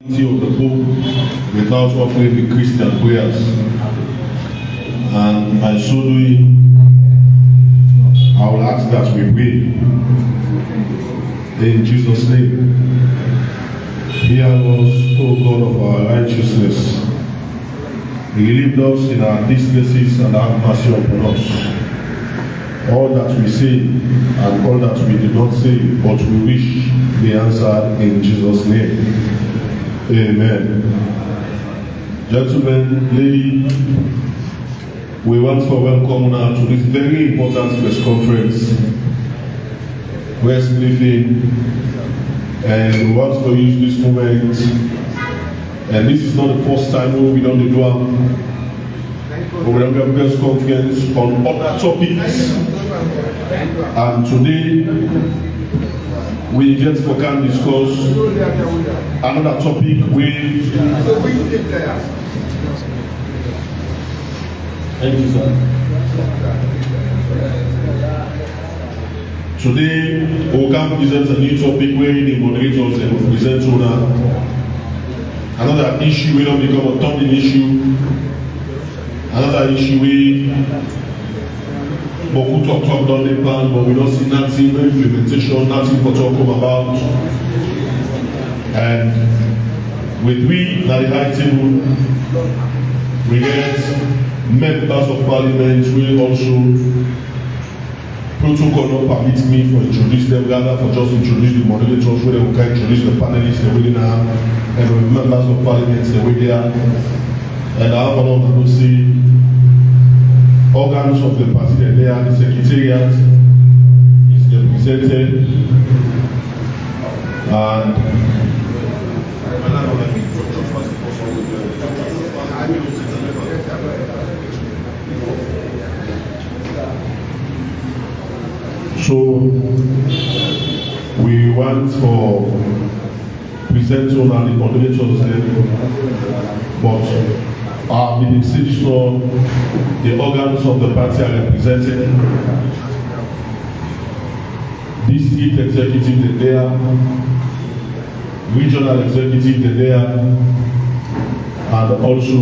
Of the Pope without offering the Christian prayers, and by so doing, I will ask that we pray in Jesus' name. Hear us, O God of our righteousness. Relieve us in our distresses and have mercy upon us. All that we say and all that we did not say, but we wish be answered in Jesus' name. Amen. Gentlemen, lady, we want to welcome now to this very important press conference, press briefing, and we want to use this moment. And this is not the first time we don't do we don't have press conference on other topics. And today, we just can discuss another topic with. Thank you, sir. Today, we can present a new topic where the moderators will present another issue will not become a topic issue. Another issue where Boku talk down the plan, but we don't see nothing, no implementation, nothing for talk about. And with we, at the high table, we get members of parliament will also protocol not permit me for introduce them, rather for just introduce the moderators, where they will can introduce the panelists, the way they are, and the members of parliament, the way they are. And I have one of those say organs of the party, and they are the secretariat is represented, and so we want for presenting on the moderators there, but the decision of the organs of the party are represented. District executive they are, regional executive they are, and also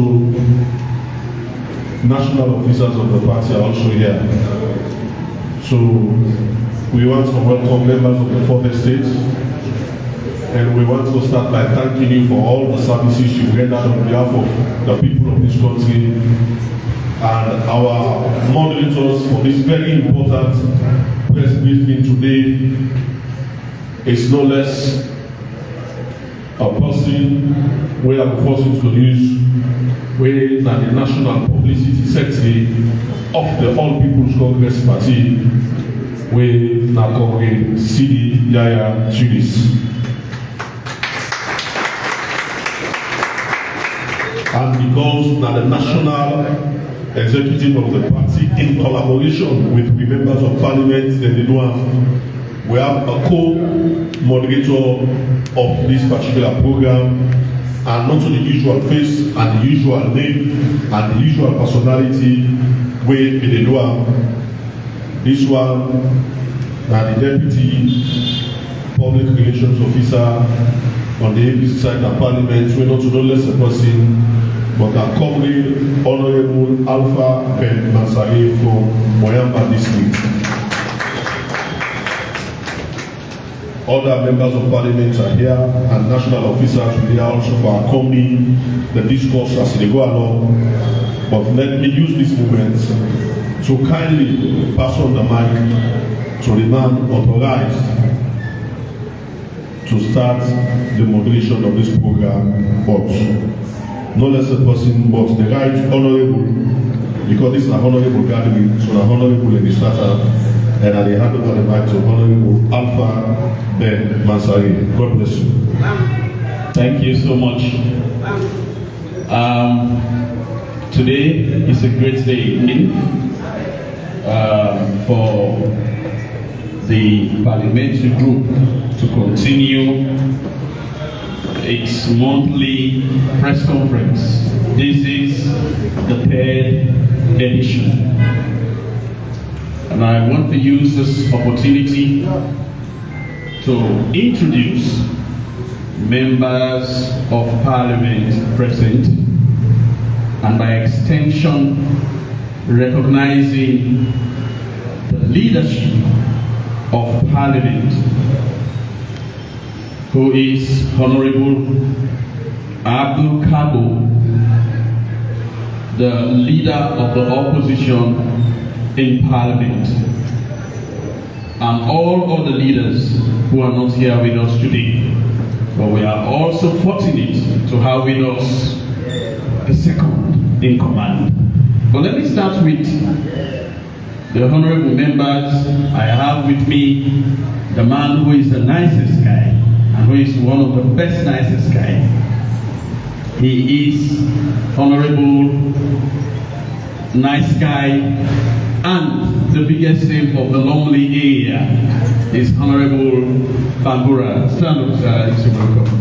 national officers of the party are also here. So we want to welcome members of the fourth estate, and we want to start by thanking you for all the services you rendered on behalf of the people of this country, and our moderators for this very important press briefing today is no less a person where I'm forced to use where the National Publicity Secretary of the All People's Congress Party, where na Congress CD Yaya Tunis. And because now the national executive of the party, in collaboration with the members of parliament, we have a co-moderator of this particular program, and not the usual face and the usual name and the usual personality with the this one, the deputy public relations officer on the APC side of parliament, we're not no less a person, but a comrade, Honorable Alpha Ben Mansari from Moyamba district. Other members of parliament are here, and national officers will be here also for accompanying the discourse as they go along. But let me use this moment to kindly pass on the mic to the man authorized to start the moderation of this program, but no less a person, but the right honorable, because this is an honorable gathering, so the honorable in the starter, and I hand over the mic to Honorable Alpha Ben Mansari. God bless you. Thank you so much. Today is a great day for the parliamentary group to continue its monthly press conference. This is the third edition. And I want to use this opportunity to introduce members of Parliament present, and by extension, recognizing the leadership of Parliament, who is Honorable Abdul Kabo, the leader of the opposition in Parliament, and all other leaders who are not here with us today. But we are also fortunate to have with us the second in command. But let me start with the honorable members. I have with me the man who is the nicest guy and who is one of the best nicest guys. He is Honorable Nice Guy, and the biggest name of the Lonely area is Honorable Bambura. Stand up, sir. You're welcome.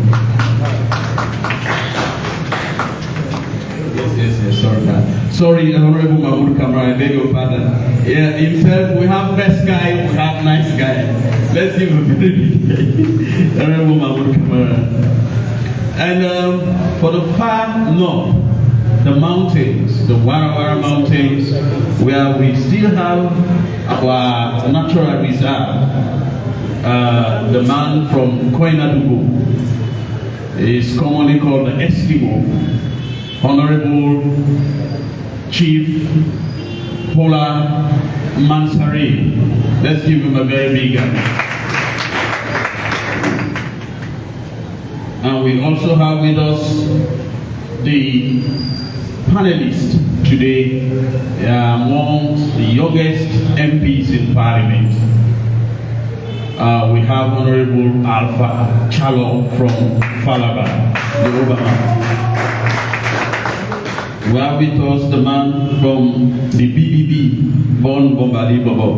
Yes, sorry, Honorable Mahmoud Kamara, I beg your pardon. Yeah, himself, we have best guy, we have nice guy. Let's give him a big Honorable Mahmoud Kamara. And for the far north, the mountains, the Warawara Mountains, where we still have our natural reserve, the man from Koinadugu is commonly called the Eskimo, Honorable Chief Pola Mansari. Let's give him a very big hand. And we also have with us the panelists today. They are amongst the youngest MPs in Parliament. We have Honorable Alpha Chalo from Falaba, the Obama. We have with us the man from the BBB, Bon Bombali Bobo.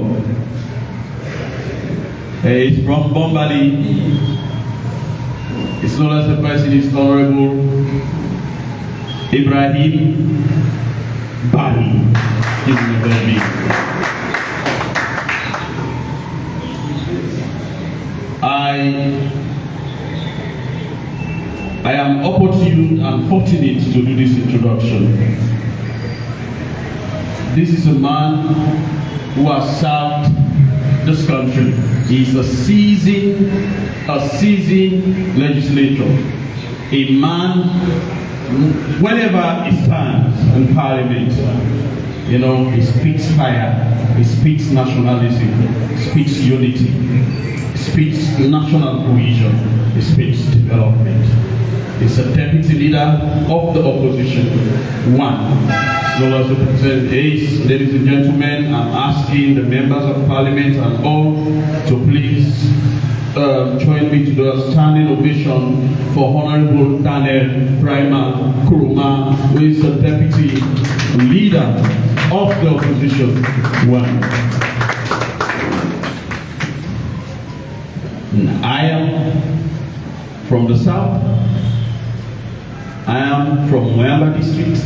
He is from Bombali. It's known as the person is Honorable Ibrahim Bali. Give him a very big. I am opportune and fortunate to do this introduction. This is a man who has served this country. He is a seasoned legislator. A man, whenever he stands in Parliament, you know, he speaks fire, he speaks nationalism, he speaks unity, he speaks national cohesion, he speaks development. He's a deputy leader of the opposition. Ladies and gentlemen, I'm asking the members of Parliament and all to please join me to the standing ovation for Honorable Daniel Prima Kuruma, who is the deputy leader of the opposition. I am from the south. I am from Moyamba district.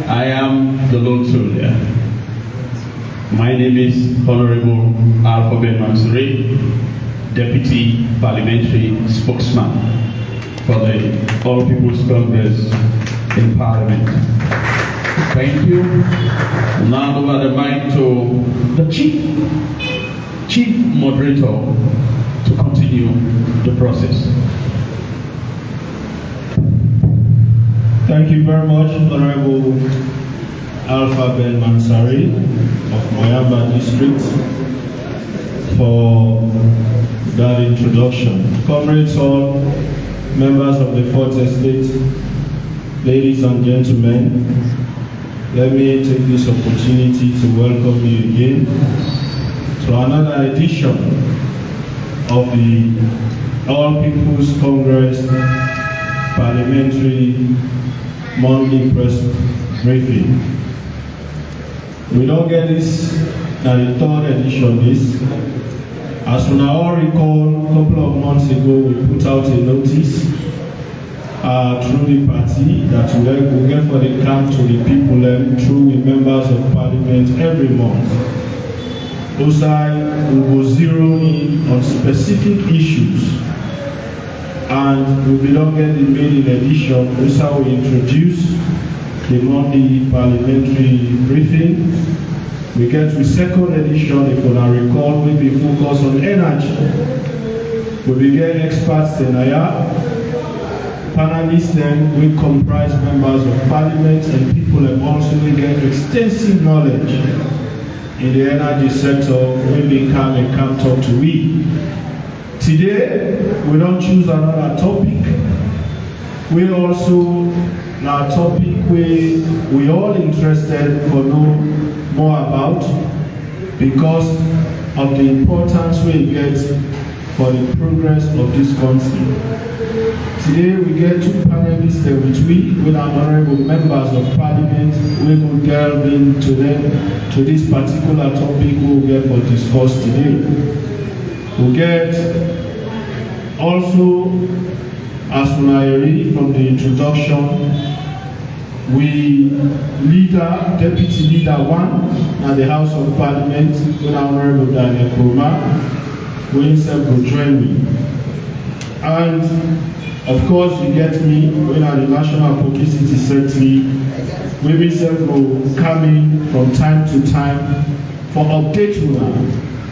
I am the lone soldier. My name is Honorable Alpha Ben Mansuri, Deputy Parliamentary Spokesman for the All People's Congress in Parliament. Thank you. Now over the mic to the Chief Moderator to continue the process. Thank you very much, Honorable Alpha Ben Mansari of Moyamba District, for that introduction. Comrades all, members of the 4th Estate, ladies and gentlemen, let me take this opportunity to welcome you again to another edition of the All People's Congress Parliamentary Monthly Press Briefing. We don't get this at the 3rd edition this. As we now all recall, a couple of months ago we put out a notice through the party that we get for the camp to the people through the members of Parliament every month. OSI will go zero in on specific issues And we belong in the maiden edition. This how we introduce the Monday parliamentary briefing. We get to second edition, if you now recall, we be focused on energy. We begin experts in here. Panelists then we comprise members of parliament and people have also get extensive knowledge in the energy sector when they come and come talk to we. Today, we don't choose another topic. We also, our topic we all interested for know more about because of the importance we get for the progress of this country. Today we get two panelists with our honorable members of parliament. We will delve into them to this particular topic we will get for discuss today. We get also, as we from the introduction, we deputy leader one at the House of Parliament, with our honorable Daniel Kroma, who himself will join me. And of course, you get me when the National Publicity Secretary, we himself will come in from time to time for update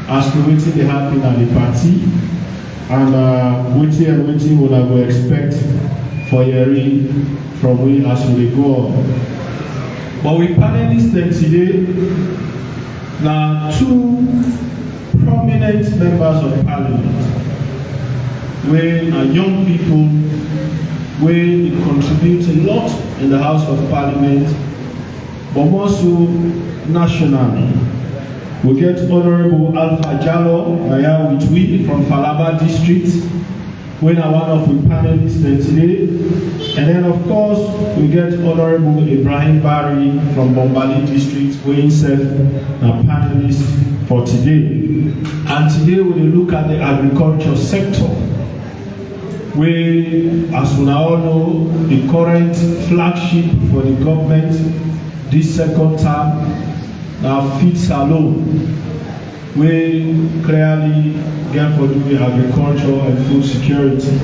as to what they happen at the party and waiting what I will expect for hearing from we as we go on. But we panelists today now two prominent members of parliament. We are young people, we contribute a lot in the House of Parliament, but more so nationally. We get Honorable Alpha Jallo, which we from Falaba District, we are one of the panelists today. And then of course, we get Honorable Ibrahim Barry from Bombali District, we himself a panelist for today. And today we will look at the agriculture sector. We, as we all know, the current flagship for the government this second term now fits alone. We clearly get for the agriculture and food security.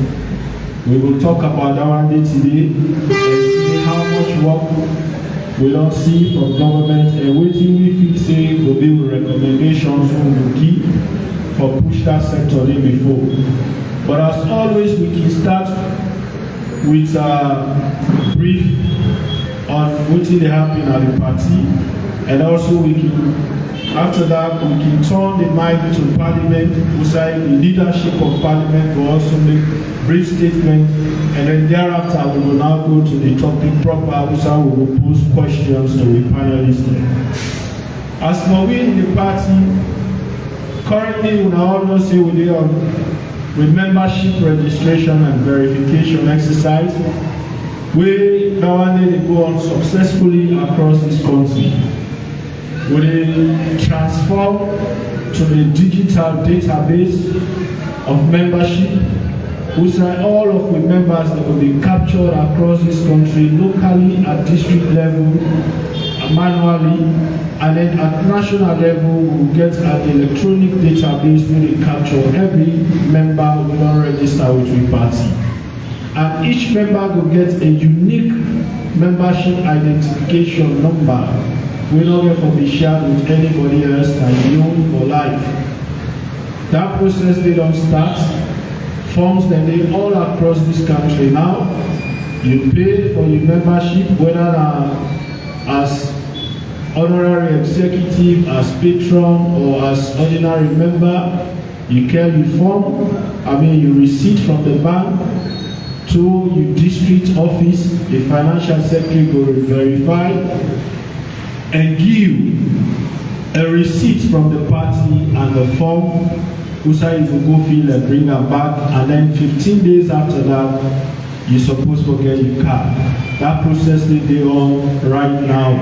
We will talk about that one day today and see how much work we don't see from government and waiting we feel say will be recommendations we will give for push that sector in before. But as always, we can start with a brief on what will happen at the party, and also we can, after that, we can turn the mic to Parliament, beside the leadership of Parliament will also make brief statement, and then thereafter we will now go to the topic proper, so we will pose questions to the panelists. As for we in the party, currently we now all know say we are with membership registration and verification exercise, we now need to go on successfully across this country. We transform to the digital database of membership, which are all of the members that will be captured across this country, locally at district level, manually, and then at national level we will get an electronic database where they capture every member who don't register with the party. And each member will get a unique membership identification number. We don't get to be shared with anybody else and you for life. That process they don't start. Forms that they all across this country now. You pay for your membership, whether as honorary executive, as patron, or as ordinary member. You carry your form, your receipt from the bank to your district office. The financial secretary will verify and give a receipt from the party and the form. Usa you will go fill and bring them back, and then 15 days after that, you're supposed to get your card. That process they on right now.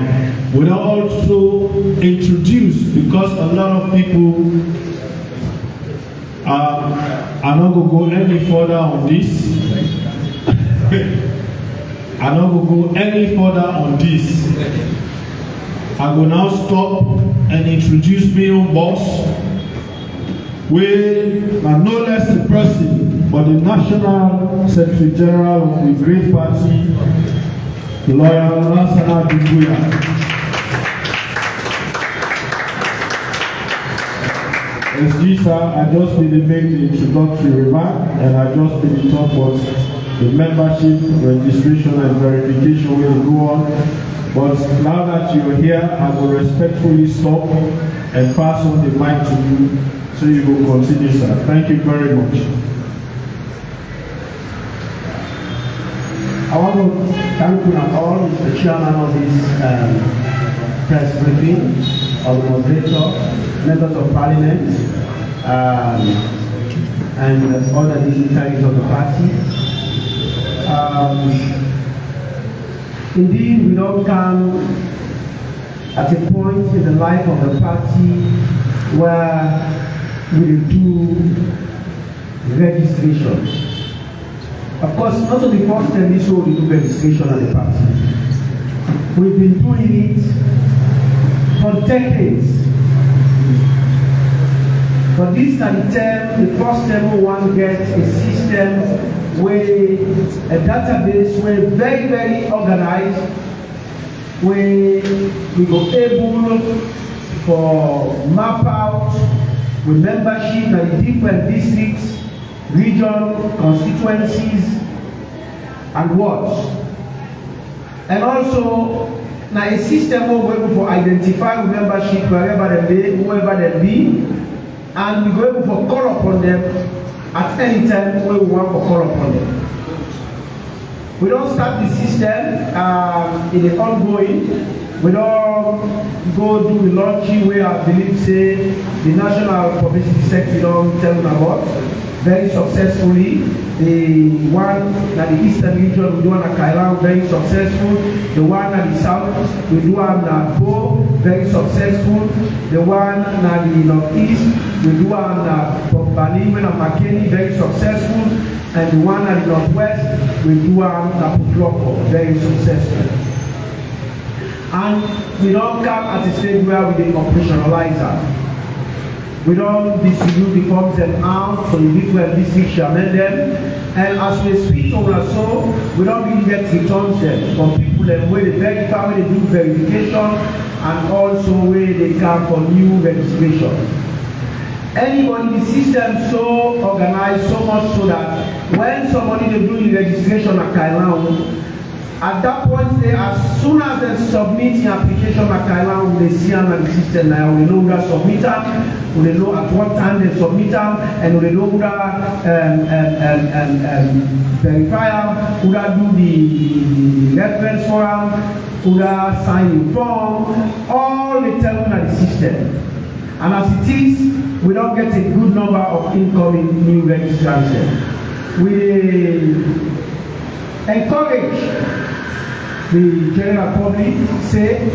We will also introduce, because a lot of people are not going to go any further on this. I'm not going to go any further on this. I will now stop and introduce my own boss. We are no less the person but the National Secretary General of the Great Party, Lawyer Lansana Biguya. Excuse sir, I just didn't make the introductory remark, and I just didn't talk about the membership registration and verification will go on. But now that you're here, I will respectfully stop and pass on the mic to you so you will continue, sir. Thank you very much. I want to thank you all, the chairman of this press briefing, of the moderator, members of parliament, and other dignitaries of the party. Indeed, we don't come at a point in the life of the party where we do registration. Of course, not only first time this we do registration at the party. We've been doing it for decades. But this time, the first time we want to get a system where a database where very, very organized, where we go able for map out with membership in the different districts, region, constituencies, and wards. And also, now a system where we're able to identify membership wherever they be, whoever they be, and we go able to call upon them at any time when we want to call upon them. We don't start the system in the ongoing. We don't go do the launching where I believe say the National Publicity Secretary don't tell them about. Very successfully. The one at the Eastern region, we do one at Kailan, very successful. The one at the South, we do one at Bo, very successful. The one at the Northeast, we do one at Bani, when at McKinney, very successful. And the one at the Northwest, we do one at Pukloko, very successful. And we don't come at a stage where we didn't operationalize that. We don't distribute the forms and out for the different districts to amend them. And as we speak on our so, we don't really get returns them from people and where they verify, where they do verification, and also where they come for new registration. Anybody, the system so organized so much so that when somebody they do the registration at Kailan, at that point, as soon as they submit the application at Kailan, they see them in the system now. We know who they submit them, we know at what time they submit them, and we know who verify them, who do the reference for them, who sign the form, all they tell them at the system. And as it is, we don't get a good number of incoming new registrants. We encourage the general public, say,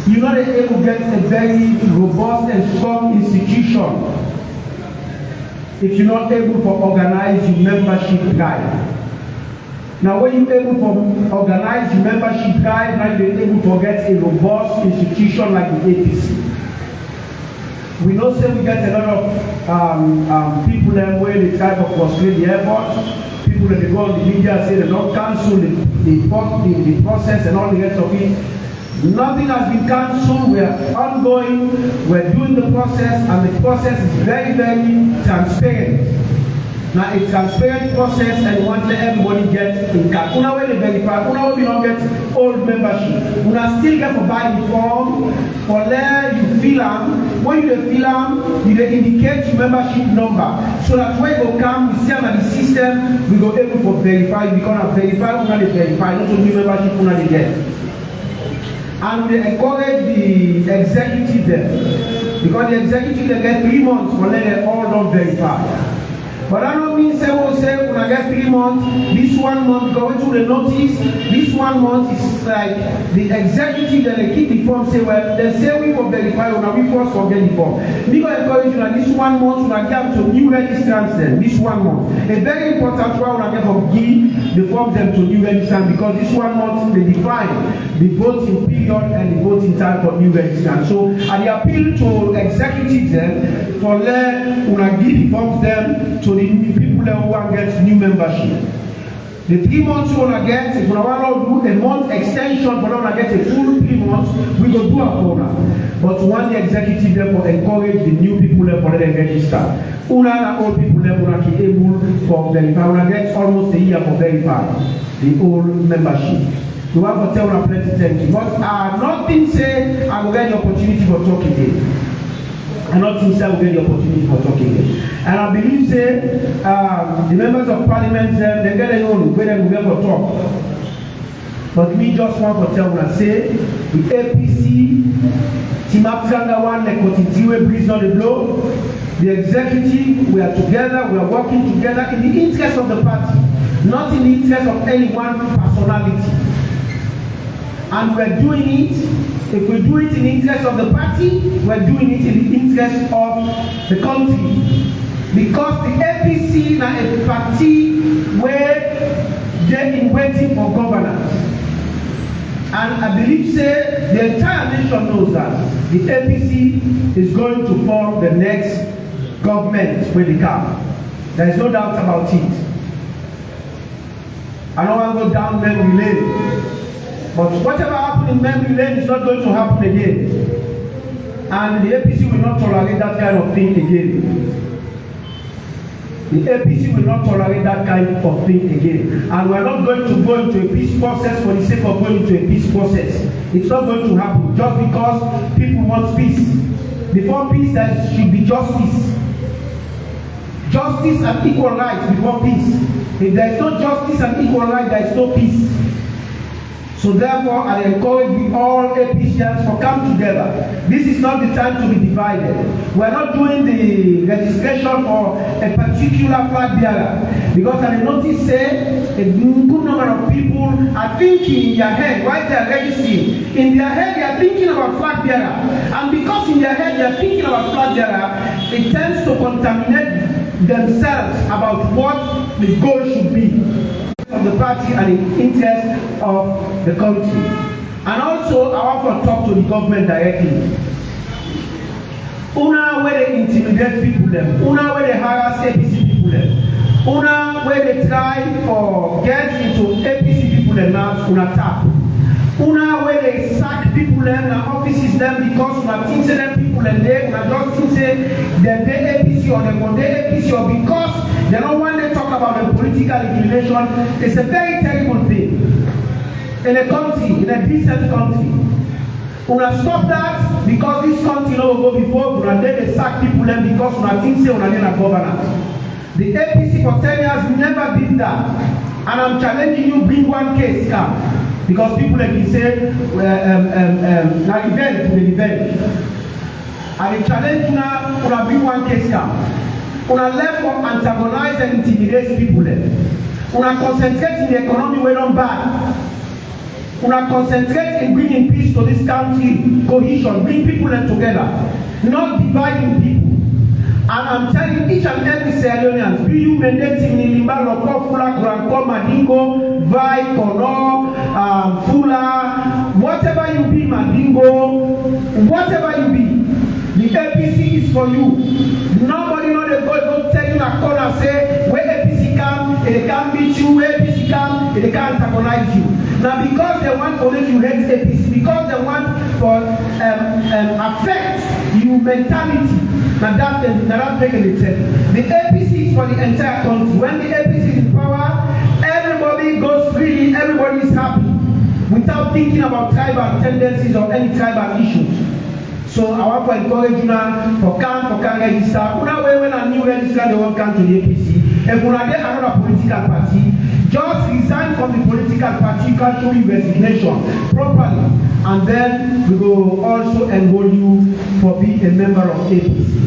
you're not able to get a very robust and strong institution if you're not able to organize your membership drive. Now, when you're able to organize your membership drive, now you're able to get a robust institution like the APC. We know say we get a lot of people there where they try to frustrate the airport. People that they go on the media say they don't cancel the process and all the rest of it. Nothing has been cancelled. We are ongoing. We're doing the process, and the process is very, very transparent. Now, a transparent process, and we want to let everybody get in cash. Una when they verify, una when we don't get old membership. Una still get to buy the form for there you fill them. When you fill them, you indicate your membership number. So that when you come, we see them at the system, we go able to verify. We can verify, una they verify, not only membership, una they get. And we encourage the executive there. Because the executive they get 3 months for let them all don't verify. But that don't mean say we'll say when I get 3 months, this 1 month going through the notice, this 1 month is like the executive that they keep the form say, well, they say we will verify when we first forget the form. We will encourage you that this 1 month we get to new registrants then, this 1 month. A very important one when I get to give the form them to new registrants because this 1 month they define the voting period and the voting time for new registrants. So I appeal to executives then for let when I give the forms them to the the people who want to get new membership. The 3 months you want to get, if you want to do a month extension, but want to get a full 3 months, we go do a corner. But one the executive therefore encourage the new people for them register. Una and old people will be able for verify. Una get almost a year for verify the old membership. We want to tell our president, but nothing say I will get the opportunity for talking again. And not since I will get the opportunity for talking again. And I believe say the members of parliament they get their own where they will get for talk. But we just want to tell you say the APC Team Aptranga one like continue breeze on the blow. The executive, we are together, we are working together in the interest of the party, not in the interest of any one personality. And we are doing it, if we do it in the interest of the party, we are doing it in the interest of the country. Because the APC is a party where they are waiting for governance. And I believe say the entire nation knows that the APC is going to form the next government when they come. There is no doubt about it. I don't want to go down memory lane. But whatever happened in memory lane is not going to happen again. And the APC will not tolerate that kind of thing again. The APC will not tolerate that kind of thing again. And we are not going to go into a peace process for the sake of going into a peace process. It's not going to happen just because people want peace. Before peace, there should be justice. Justice and equal rights before peace. If there is no justice and equal rights, there is no peace. So therefore, I encourage all APCians to come together. This is not the time to be divided. We are not doing the registration for a particular flag bearer. Because I notice say a good number of people are thinking in their head, while they are registering, in their head they are thinking about flag bearer. And because in their head they are thinking about flag bearer, it tends to contaminate themselves about what the goal should be of the party and the interest of the country. And also, I want to talk to the government directly. Una where they intimidate people them, una where they harass APC people them, una where they try for get into APC people them now, una tap. Una where they sack people them, na offices them because una think say them people them there, una just think say them they APC or them on they APC or because they don't want to talk about the political inclination. It's a very terrible thing. In a country, in a decent country. Una stop that because this country no will go before, una they sack people them because una think say una need a governance. The APC for 10 years never did that. And I'm challenging you, bring one case come. Because people like you say, now event to the event. And the challenge una bring one case come. Una left for antagonize and intimidate people then. Una concentrate in the economy where don't bad. Una concentrate in bringing peace to this country, cohesion, bring people together, not dividing people. And I'm telling each and every Sierra Leonean, be you mandating in Limba, Loko, Fula, Granco, Madingo, Vai, Kono, Fula, whatever you be, Madingo, whatever you be, the APC is for you. Nobody know the God go tell you that corner say where APC come, they can't beat you, where APC come, they can't antagonize you. Now because they want to make you hate APC, because they want to affect your mentality. Now that making it sense. The APC is for the entire country. When the APC is in power, everybody goes freely, everybody is happy, without thinking about tribal tendencies or any tribal issues. So I want to encourage you now for can register. Una when a new register they won't come to the APC. If una get another political party, just resign from the political party, you can show your resignation properly. And then we will also enroll you for being a member of APC.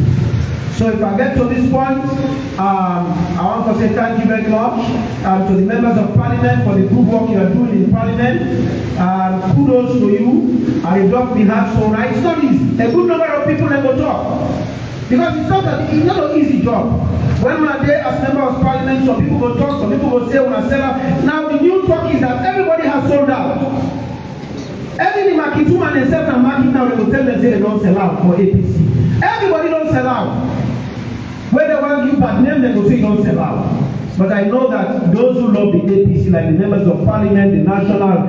So if I get to this point, I want to say thank you very much to the members of Parliament for the good work you are doing in Parliament. Kudos to you. I adopt the hands so right. It's not easy. A good number of people never talk. Because it's not an easy job. When we are there as members of Parliament, some people will talk, some people will say we are sell out. Now the new talk is that everybody has sold out. Every market woman except a market now they will tell them they don't sell out for APC. Everybody don't sell out. When they want you bad name, they go say don't sell out. But I know that those who love the APC, like the members of Parliament, the National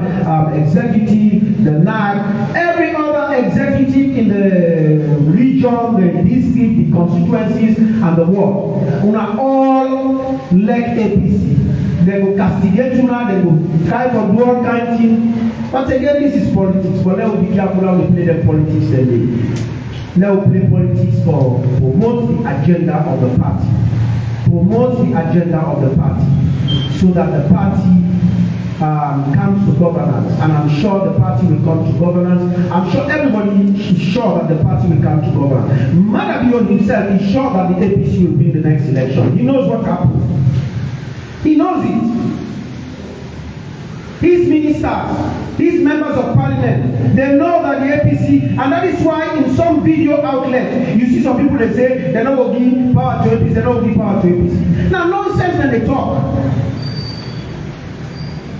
Executive, the NAC, every other executive in the region, the district, the constituencies, and the world, una all like APC. They will castigate una, they will try to do all kind of things. But again, this is politics. But let us be careful how we play the politics today. Let us play politics for promote the agenda of the party. Promote the agenda of the party so that the party comes to governance, and I'm sure the party will come to governance. I'm sure everybody is sure that the party will come to governance. Manabion himself is sure that the APC will win the next election. He knows what happened. He knows it. His ministers, his members of parliament, they know that the APC, and that is why in some video outlets, you see some people that say they're not going to give power to APC, they're not going to give power to APC. Now, nonsense when they talk.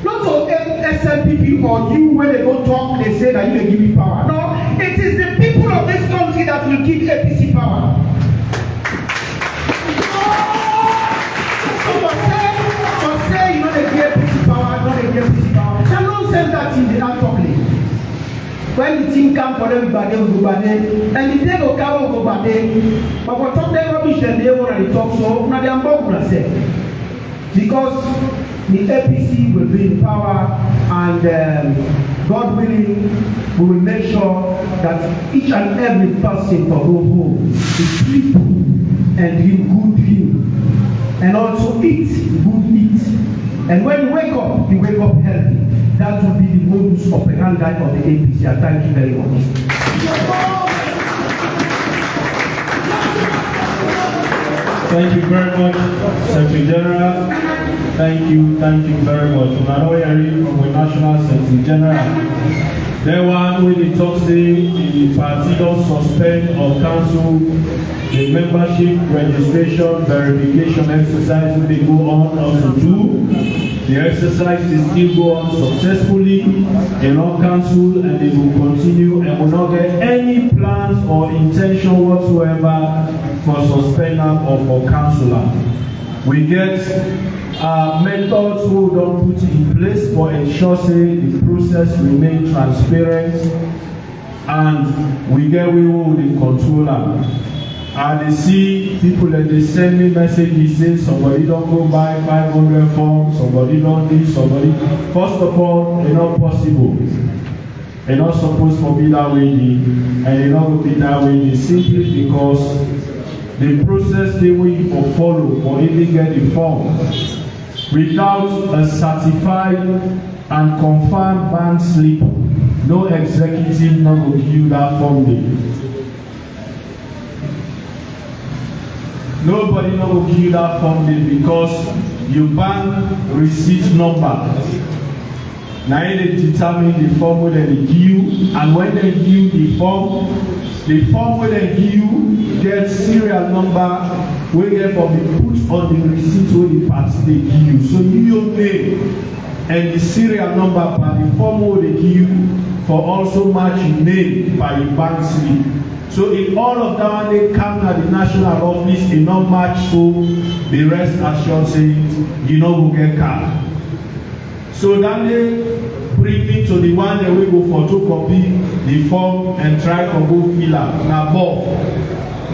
Not to SLPP or you, when they go talk, they say that you will give me power. No, it is the people of this country that will give APC power. So say you know they give APC power, not they give APC power. Now nonsense that in the act of it. When the team come for them, we go bad, and the day go come, go bad. But what talk them rubbish, and they want to talk so. Now they are more going to say because the APC will be in power, and God willing, we will make sure that each and every person for go home is sleep and dream good dream, and also eat good eat. And when you wake up healthy. That will be the modus operandi of the APC. Thank you very much. Thank you very much, Secretary General. Thank you very much. Unaroyari from the National Secretary General. There one when the talk say the party don't suspend or cancel the membership registration verification exercise they go on also do. The exercise is still go on successfully, they not cancel, and they will continue and will not get any plans or intention whatsoever for suspending or for cancelling. We get methods who don't put in place for ensure say the process remain transparent, and we get we will the controller. And they see people that they send me messages say somebody don't go buy 500 forms, somebody don't this, somebody. First of all, it's not possible. It's not supposed to be that way, and it's not going to be that way simply because the process they will follow for even get the form without a certified and confirmed bank slip. No executive not going to give you that form day. Nobody not will give that form day because your bank receipt number. Now they determine the form where they give you, and when they give the form where they give you get serial number where they for be put on the receipt where the party they give you. So your name and the serial number by the form where they give you for also match your name by your bank slip. So if all of that they come at the national office in not match, so the rest assured say you know who get card. So then they bring me to the one that we go photocopy the form and try to go fill up. Now both.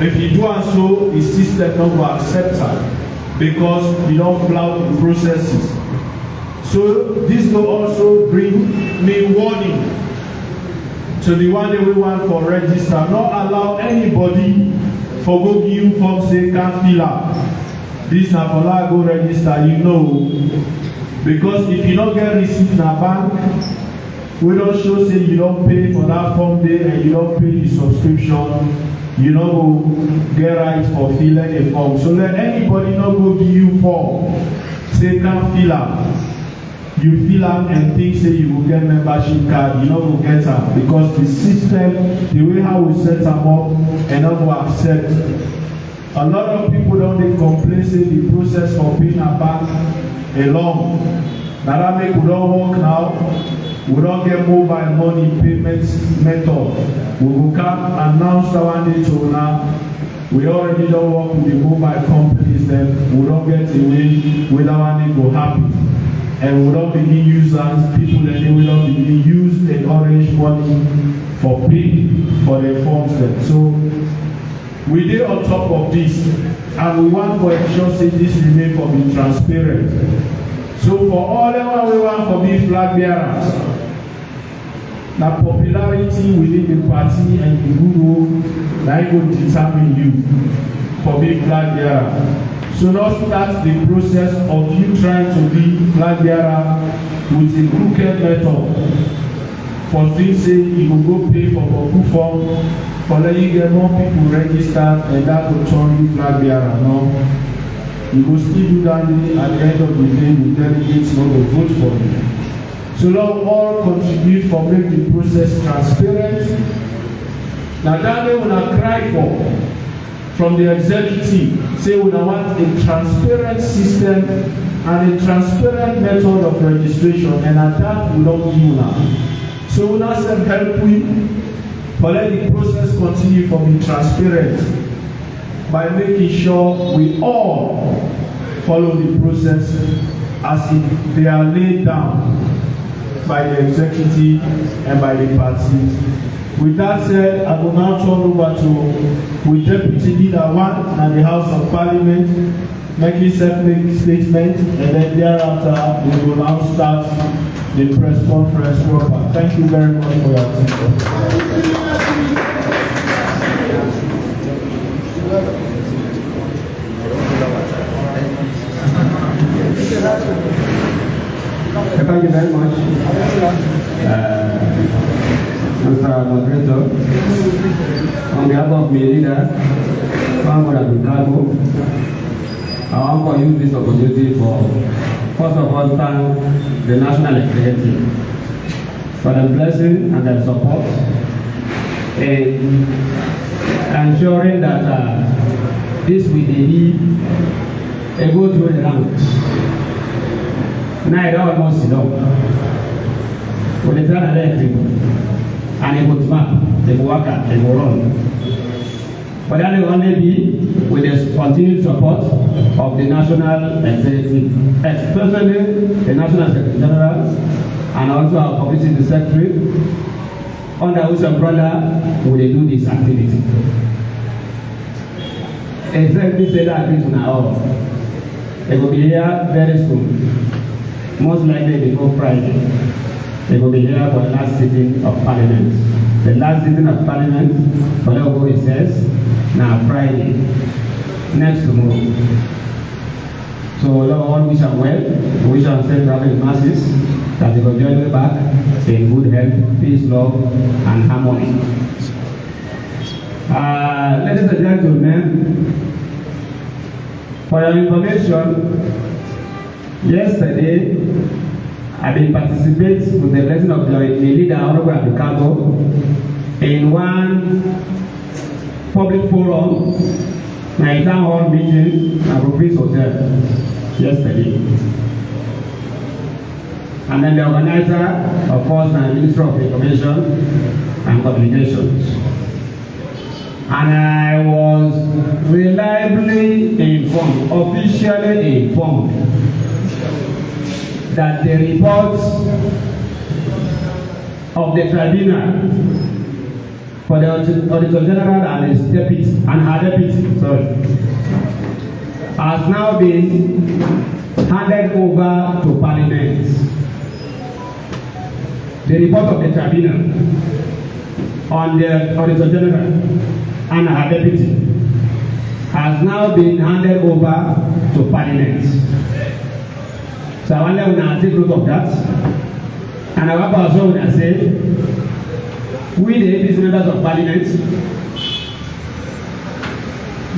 If you do so, the system not will accept her because you don't flout the processes. So this will also bring me warning to the one that we want for register. Not allow anybody for go give you form say can't fill up. This na for like go register, you know. Because if you don't get receipt in a bank, we don't show say you don't pay for that form day and you don't pay the subscription, you don't get right for filling a form. So let anybody not go give you form say can't fill up. You fill up and think say you will get membership card, you know will get them because the system, the way how we set them up and not will accept. A lot of people don't they complain say the process for paying a bank along. Now that make we don't work now, we don't get mobile money payment method. We will come announce that one day to now. We already don't work with the mobile companies, then we don't get away with our name go happy. And we don't begin use as people, and we don't begin use the orange money for pay for the forms then. So we did on top of this, and we want to ensure say this remain for being transparent. So for all that we want for being flag bearers, na popularity within the party and the guru that go determine you for being flag bearer. So now start the process of you trying to be flag bearer with a crooked method. For things say you will go pay for a form, for let you get more people registered, and that will turn you flag bearer. No, you will still do that at the end of the day. The delegates not will vote for you. So now all contribute for make the process transparent. Now that they will not cry for from the executive, say we want a transparent system and a transparent method of registration, and at that we don't give now. So we now say help we, but let the process continue for being transparent by making sure we all follow the process as if they are laid down by the executive and by the party. With that said, I will now turn over to Deputy Leader 1 and the House of Parliament, making separate statement, and then thereafter we will now start the press conference proper. Thank you very much for your attention. Thank you very much, Mr. Moderator. On behalf of my leader, I want to use this opportunity for, first of all, thank the National Executive for the blessing and the support in ensuring that this will be go through the ranks. Now it almost sit down. When they try to let people, and they go smart, they go work out, they go run. But that will only be with the continued support of the National Executive, especially the National Secretary General and also our Publicity Secretary, under whose umbrella will they do this activity. Exactly say that to now. They will be here very soon. Most likely before Friday. They will be here for the last sitting of Parliament. The last sitting of Parliament, whatever it says, now Friday, next tomorrow. So all wish them well. We wish them safe travel in masses, that they will join me back in good health, peace, love, and harmony. Ladies and gentlemen, for your information, yesterday, I been participating with the blessing of the leader, Honorable Abdikago, in one public forum, my town hall meeting at Confrence Hotel yesterday. And then the organizer, of course, the Minister of Information and Communications. And I was reliably informed, officially informed, that the reports of the tribunal for the Auditor General and his deputy and her deputy, has now been handed over to Parliament. The report of the tribunal on the Auditor General and her deputy has now been handed over to Parliament. So I wonder when I take note of that, and I want to also when I say, we the APC members of Parliament,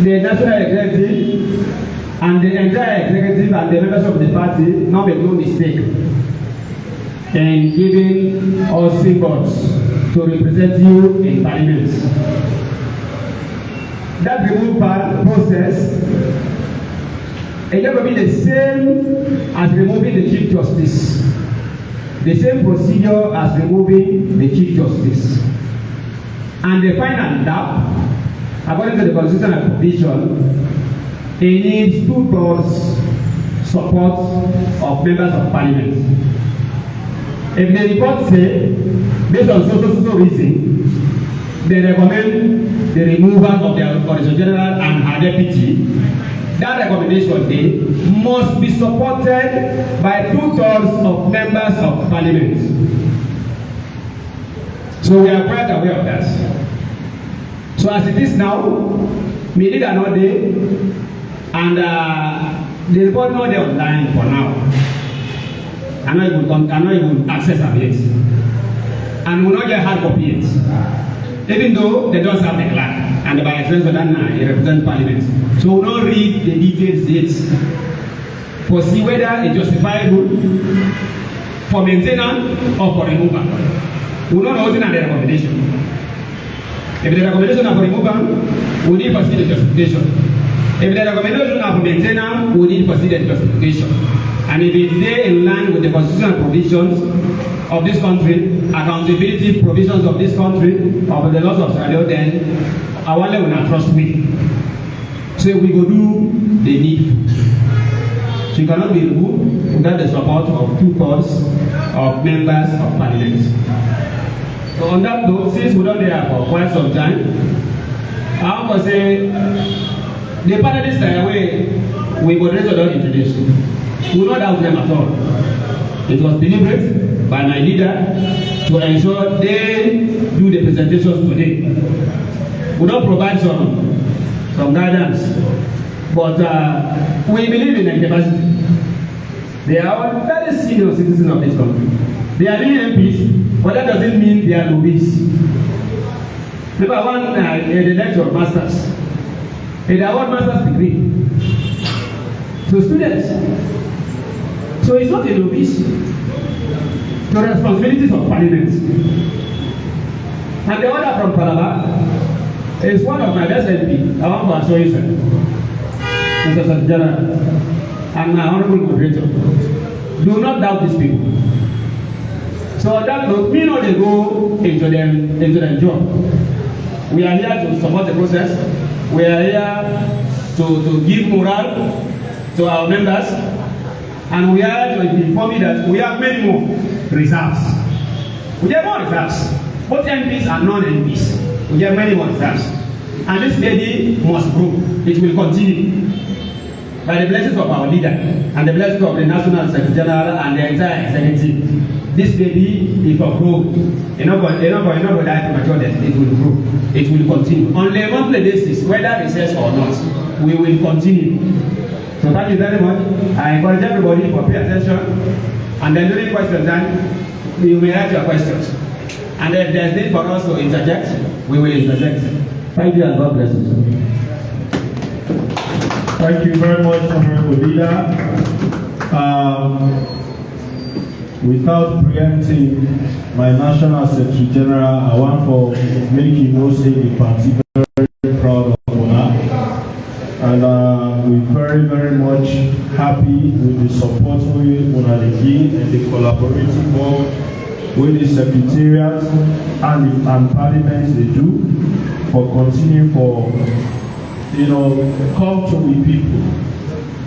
the National Executive and the entire Executive and the members of the party not make no mistake in giving us symbols to represent you in Parliament. That removal process is going to be the same as removing the Chief Justice. The same procedure as removing the Chief Justice. And the final lap according to the constitutional provision, he needs 2/3 support of members of parliament. If the report say, based on so reason, they recommend the removal of the Auditor General and her deputy, that recommendation they must be supported by 2/3 of members of parliament. So we are quite aware of that. So as it is now, we need another day, and the report not there online for now. I'm not even access of it, and we will not get hard copy it. Even though they don't have the clerk, and by extension that it represents parliament. So we will not read the details yet for see whether it's justifiable for maintenance or for removal. We will not know the recommendation. If the recommendation are for removal, we need to see the justification. If the recommendation are for maintenance, we need to see the justification. And if it is in line with the constitutional provisions of this country, accountability provisions of this country, of the laws of Sierra Leone, then our level will not trust me. So we go do the need. She cannot be removed without the support of 2/3 of members of parliament. So on that note, since we don't there for quite some time, I want to say the panelists that we moderator don't introduce. We will not doubt them at all. It was deliberate by my leader to ensure they do the presentations today. We don't provide some guidance, but we believe in their capacity. They are all very senior citizens of this country. They are really MPs, but that doesn't mean they are novice. Number one, the lecture of masters. They award master's degree to students. So it's not a novice. The responsibilities of parliament. And the order from Parliament is one of my best MP. I want to assure you, sir, Mr. Secretary General, and my honorable moderator. Do not doubt these people. So that note, me know they go into their job. We are here to support the process. We are here to give morale to our members, and we are to inform you that we have many more reserves. We have more reserves, both MPs and non-MPs. We have many more reserves, and this lady must grow. It will continue by the blessings of our leader and the blessings of the National Secretary General and the entire executive. This baby, if a grow, you're not going to die premature death. It will grow. It will continue on a monthly basis, whether recess or not. We will continue. So thank you very much. I encourage everybody to pay attention, and then during question time, you may ask your questions. And if there's need for us to interject, we will interject. Thank you and God bless you. Thank you very much, Honorable Leader. Without preempting my National Secretary General, I want to make you know say the party very proud of Una, and we're very much happy with the support we Una give and the collaborative work with the Secretariat and Parliament they do for continuing for come to the people.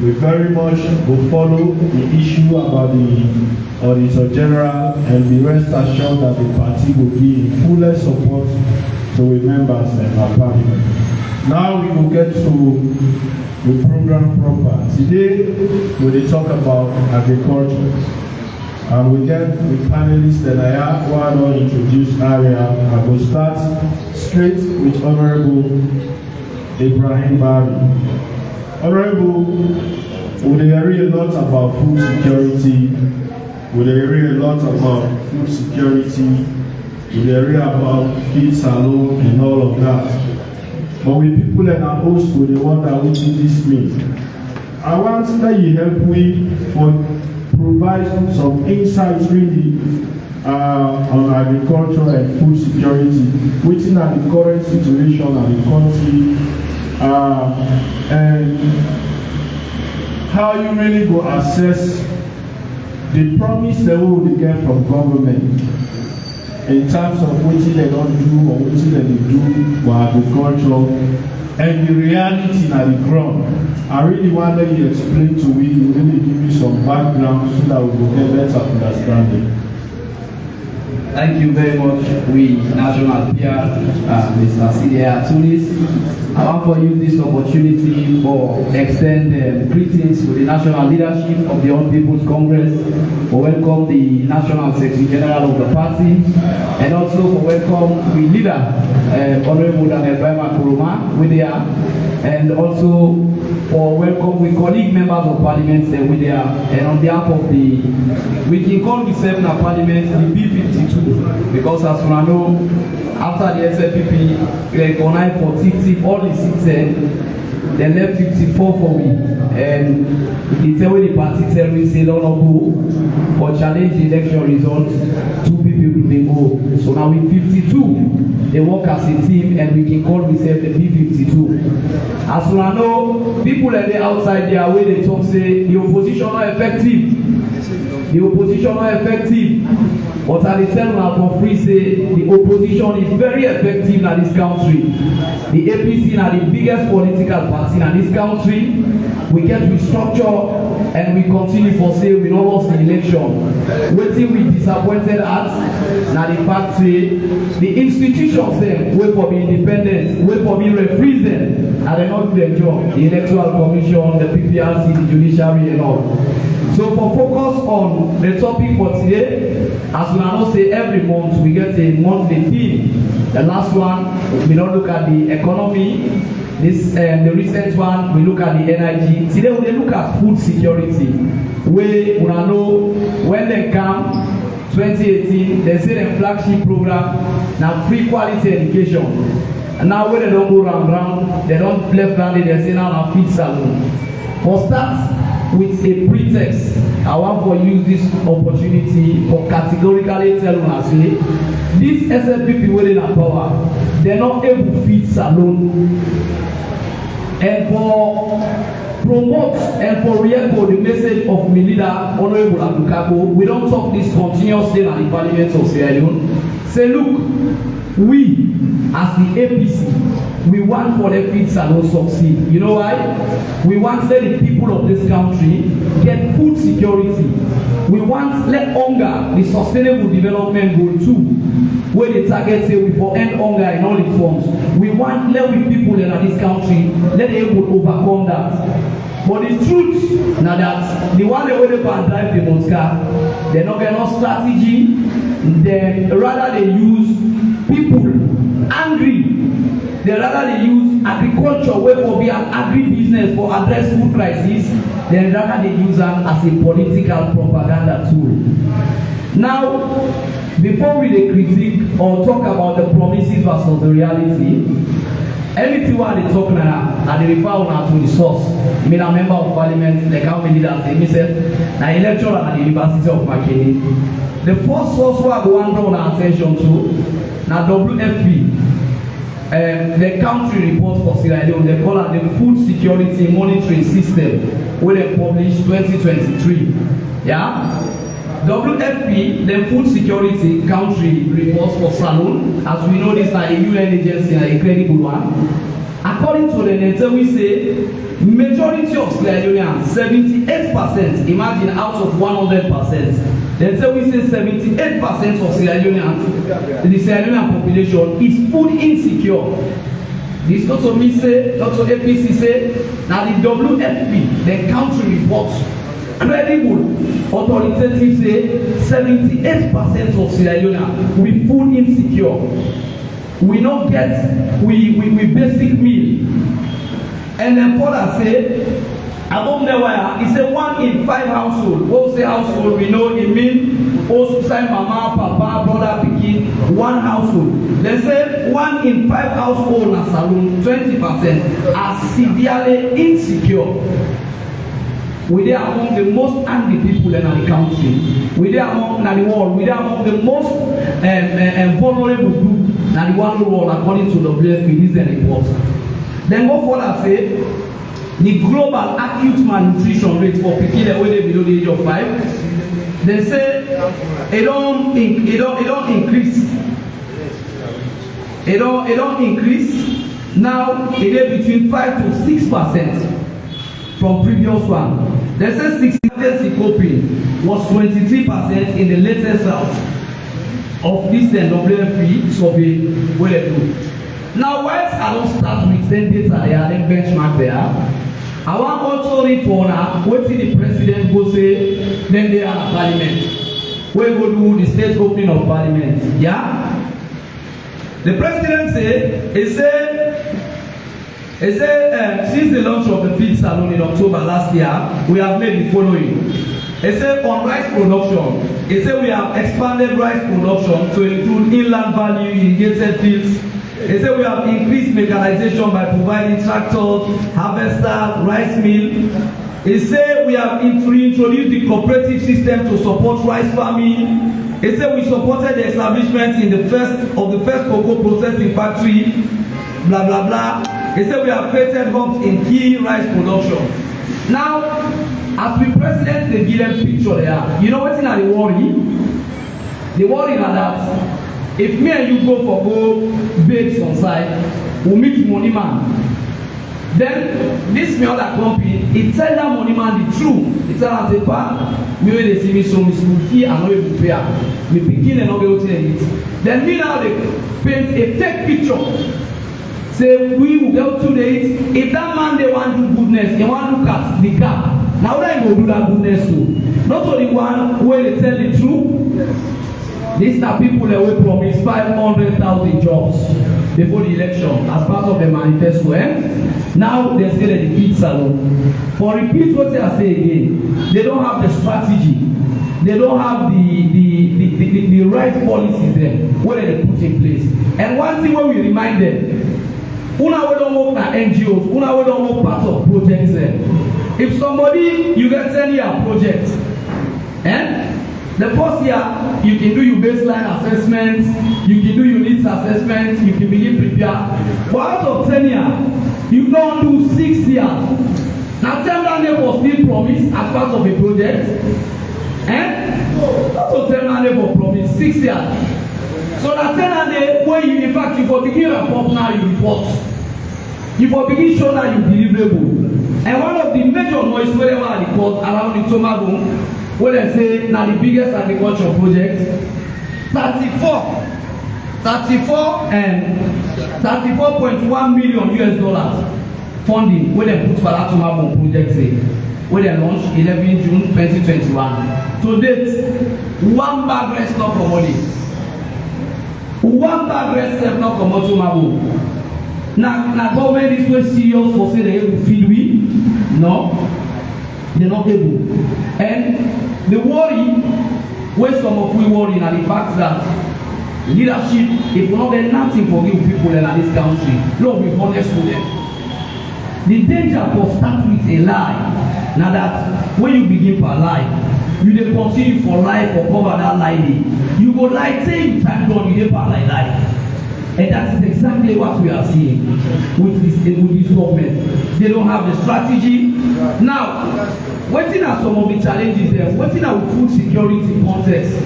We very much will follow the issue about the Auditor General, and be rest assured that the party will be in fullest support to the members of our parliament. Now we will get to the program proper. Today we will talk about agriculture, and we get the panelists that I want to introduce area. I will start straight with Honorable Ibrahim Bari. Honorable, we hear a lot about food security. We hear a lot about food security. We hear about feed salon and all of that. But with people in our host, we wonder what this means. I want that you help me for provide some insights really on agriculture and food security, within the current situation of the country, and how you really go assess the promise that we will get from government in terms of wetin dem don do or wetin dem dey do for agriculture and the reality na the ground. I really want make you explain to me, you really give me some background so that we go get better understanding. Thank you very much, we national peer, Mr. CDA Tunis. I want to use this opportunity for extend greetings to the national leadership of the All People's Congress, for welcome the National Secretary General of the party, and also for welcome the leader, Honorable Daniel Baima Kuruma, with there, and also for welcome with colleague members of Parliament with there, and on behalf of the, we can call the seven Parliament the B52, because as we know, after the SLPP, they connect for 50, all the seats, they left 54 for me. And it's the way the party tell me, say, no, go for challenge the election results, 2 people will be go. So now with 52, they work as a team and we can call ourselves the B52. As we know, people are there outside there where they talk, say, the opposition are effective. The opposition are effective. But at the time for free say the opposition is very effective in this country. The APC is the biggest political party in this country. We get restructure and we continue for say we don't lost the election. Waiting we disappointed at now the fact say the institutions them wait for being independent, wait for being referees them, and they not do their job. The Electoral Commission, the PPRC, the judiciary and all. So for focus on the topic for today, as we now say every month we get a monthly theme. The last one we don't look at the economy. This the recent one we look at the energy. Today we look at food security. We know when they come 2018 they say the flagship program now free quality education. And now when they don't go round, they don't left round, they say now feed salon. For start with a pretext, I want to use this opportunity for categorically tell una say this SLPP wey dey power, they not able to feed salon. And for promote and for re-echo the message of my leader, Honorable Abdukabo, we don't talk this continuously in the Parliament of Sierra Leone. Say, look, we as the APC, we want for the feed salon succeed. You know why? We want let the people of this country get food security. We want let hunger, the sustainable development goal too, where the target say we for end hunger in all its forms. We want let we people in this country let them able to overcome that. But the truth now that the one they will drive the Mosca, they not get no strategy. Then rather they use people angry. They rather they use agriculture where for be an agri-business for address food crisis. Then rather they use them as a political propaganda tool. Now, before we critique or talk about the promises versus the reality, anything what they talk now, and they refer now to the source. I mean, a member of Parliament, like how many leaders say, myself, now lecturer at the University of Makeni. The first source we are going to draw attention to, now WFP. The country report for Sierra Leone, they call it the Food Security Monitoring System, where they published 2023. Yeah? WFP, the Food Security Country Report for Salon, as we know this is a UN agency, a credible one. According to the data, we say majority of Sierra Leoneans, 78%, imagine out of 100%. They say we say 78% of Sierra Leoneans, the Sierra Leonean population is food insecure. This not to me say, not to APC say, now the WFP, the country reports, credible, authoritative say 78% of Sierra Leoneans we food insecure. We not get we basic meal. And then further say, above the wire, it's a 1 in 5 household. What say household? We know it means also say mama, papa, brother, pikin, one household. They say 1 in 5 household na salon, 20% are severely insecure. We are among the most angry people in the country. We are among the world. We are among the most vulnerable group in the world according to WFP. This is a report. Then go further say the global acute malnutrition rate for people wey dey below the age of 5. They say it don't increase It don't increase. Now it is between 5 to 6% from previous one. They say 60% coping was 23% in the latest round of this WFP survey where they do. Now, whilst I don't start with them data there, then benchmark there, I want also read for now what the president go say, then they are parliament. We go do the state opening of parliament. Yeah? The president said, he said, since the launch of the feed salon in October last year, we have made the following. He said on rice production, he said we have expanded rice production to include inland value irrigated fields. He said we have increased mechanization by providing tractors, harvesters, rice mill. He said we have reintroduced the cooperative system to support rice farming. He said we supported the establishment in the first cocoa processing factory. Blah blah blah. He said we have created hubs in key rice production. Now, as we president, they give them picture there. You know what's in the worry? The worry is that if me and you go base on site, we meet money man. Then this me other company, it tell that money man the truth. It tell am say, "Pa, me wey dey see me so me school fee I no able pay am. Me pikin no be able to it." Then me now dey paint a fake picture. Say we will go to it. If that man they want do goodness, they want to look at the gap. Now they go do that goodness too. Not only one where they tell the truth. These are people that will promise 500,000 jobs before the election as part of the manifesto. Now they say that the feed salon. For repeat what they are saying again, they don't have the strategy. They don't have the right policies there where they put in place. And one thing when we remind them, una we don't work na NGOs, una we don't work part of projects there. If somebody you get 10-year project, the first year you can do your baseline assessment, you can do your needs assessment, you can begin prepare. But out of 10 years, you don't do 6 years. Now 10 years was still promised as part of a project. Out of 10 years was promised 6 years. So that 10 years when you in fact you for begin report now you report. You for begin show now you deliverable. And one of the major noise where they want to report around the Tomago, where they say now the biggest agriculture project, 34.1 million US dollars funding where they put for that Tomago project say, where they launched 11 June 2021. To date, one bag rest not commodity. One bag rest not commodity Tomago. Now government is so serious for say they able to feed we? No, they're not able. And the worry, where some of we worry are the fact that leadership, if we not get nothing for give people in this country, Lord be honest with them. The danger for start with a lie. Now that when you begin per lie, you dey continue for life or cover that lie. You go lie say you time done, you dey per lie. And that is exactly what we are seeing with this government. They don't have the strategy. Now, what are some of the challenges there? What are food security context?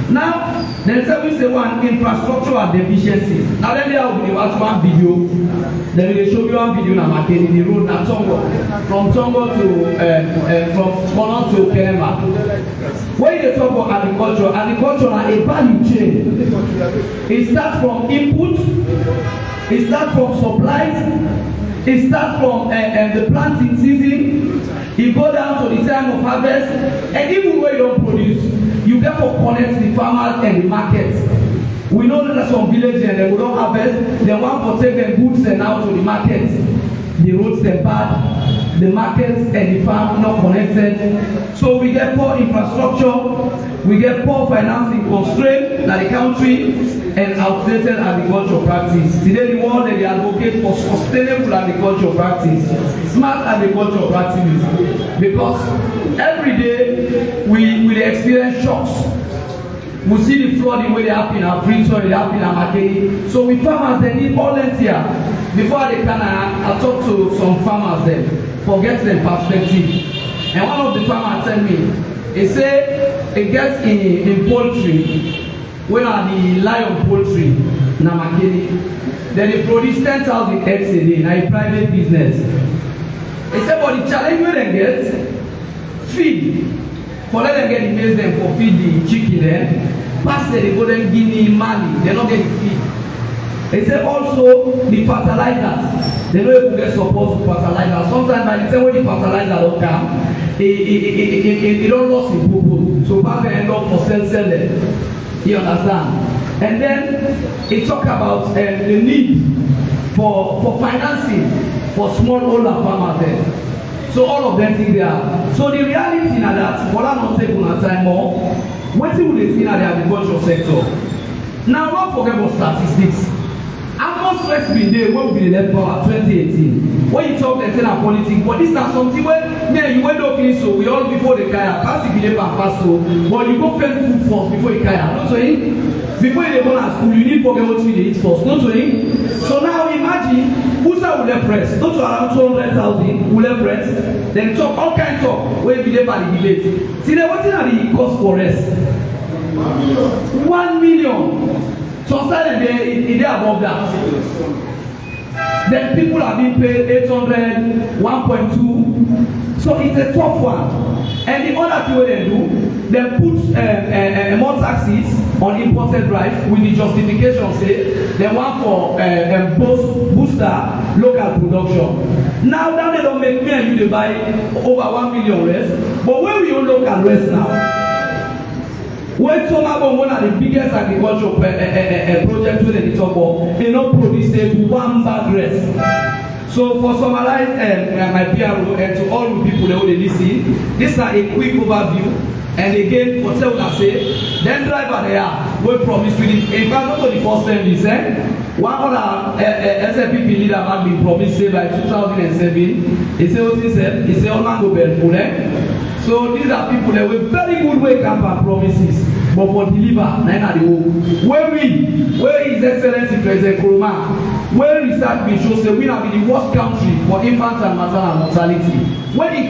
Now, there's always one infrastructure and deficiency. Now, then there will be one video. Then they show you one video now, Makeni, the road now from Tongo to Kono to Kenema. When you talk about agriculture is a value chain. It starts from input, it starts from supplies, it starts from the planting season, it goes down to the time of harvest, and even when you don't produce, you therefore connect the farmers and the markets. We know that some villages and they will not harvest, they want to take their goods and out to the markets. The roads are bad, the markets and the farm not connected. So we get poor infrastructure, we get poor financing constraint in the country, and outdated agricultural practice. Today the world they advocate for sustainable agricultural practice, smart agricultural practices, because every day we experience shocks. We see the flooding where they happen in Prince or they happen in Makeni. So with farmers they need volunteer. Before they can I talk to some farmers then, forget their perspective. And one of the farmers tell me, he say it gets in poultry, when are the lion poultry, na makini. Then they produce 10,000 eggs a day, na a private business. They say, but the challenge wey dem get, feed. For let them get the maize dem for feed the chicken dem, pass the golden guinea, Mali, they no get the feed. They say also the fertilizers, they no even get support to fertilizer. Sometimes by the time when the fertilizer don come, e don lost im purpose. So farmer end up for sell them. You understand? And then he talk about the need for financing for smallholder farmers there. So all of them think they are. So the reality na that for that not take una time more, wetin we dey see na the agriculture sector. Now don't forget about statistics. How much stress bin dey when we bin dey left power 2018? When you talk dem say na politics, but this na something wey me and you wey no clean so we all before the kaya pass if you dey pass so, but you go fend food first before you kaya. No to him. Before you dey go na school, you need forget wetin you dey eat first. No to him. So now imagine Usa will let press, not to around 200,000 will let press, then talk all kinds of wey be dey by the debate. See then wetin na the cost for rest? 1 million. Some side they above that. Then people are being paid 800, 1.2. So it's a tough one. And the other thing what they do, they put more taxes on imported rice with the justification say they want for booster local production. Now that they don't make me and you they buy over 1 million rest. But when we own local rest now, when Tomabo one of the biggest agricultural projects wey dem dey talk about, they no produce one bag rest. So for summarize my PRO and to all the people wey dey lis ten, this na a quick overview. And again, for tell una say, dem driver they are wey promise with it. In fact, not for the first time this one other SFPP leader had been promised say by 2007. He say wetin said? He say Oman go bell full. So these are people that were very good way camp and promises, but for deliver, nine at the home. Where His Excellency President Nkrumah, where research bin show say we na be the worst country for infant and maternal mortality. When we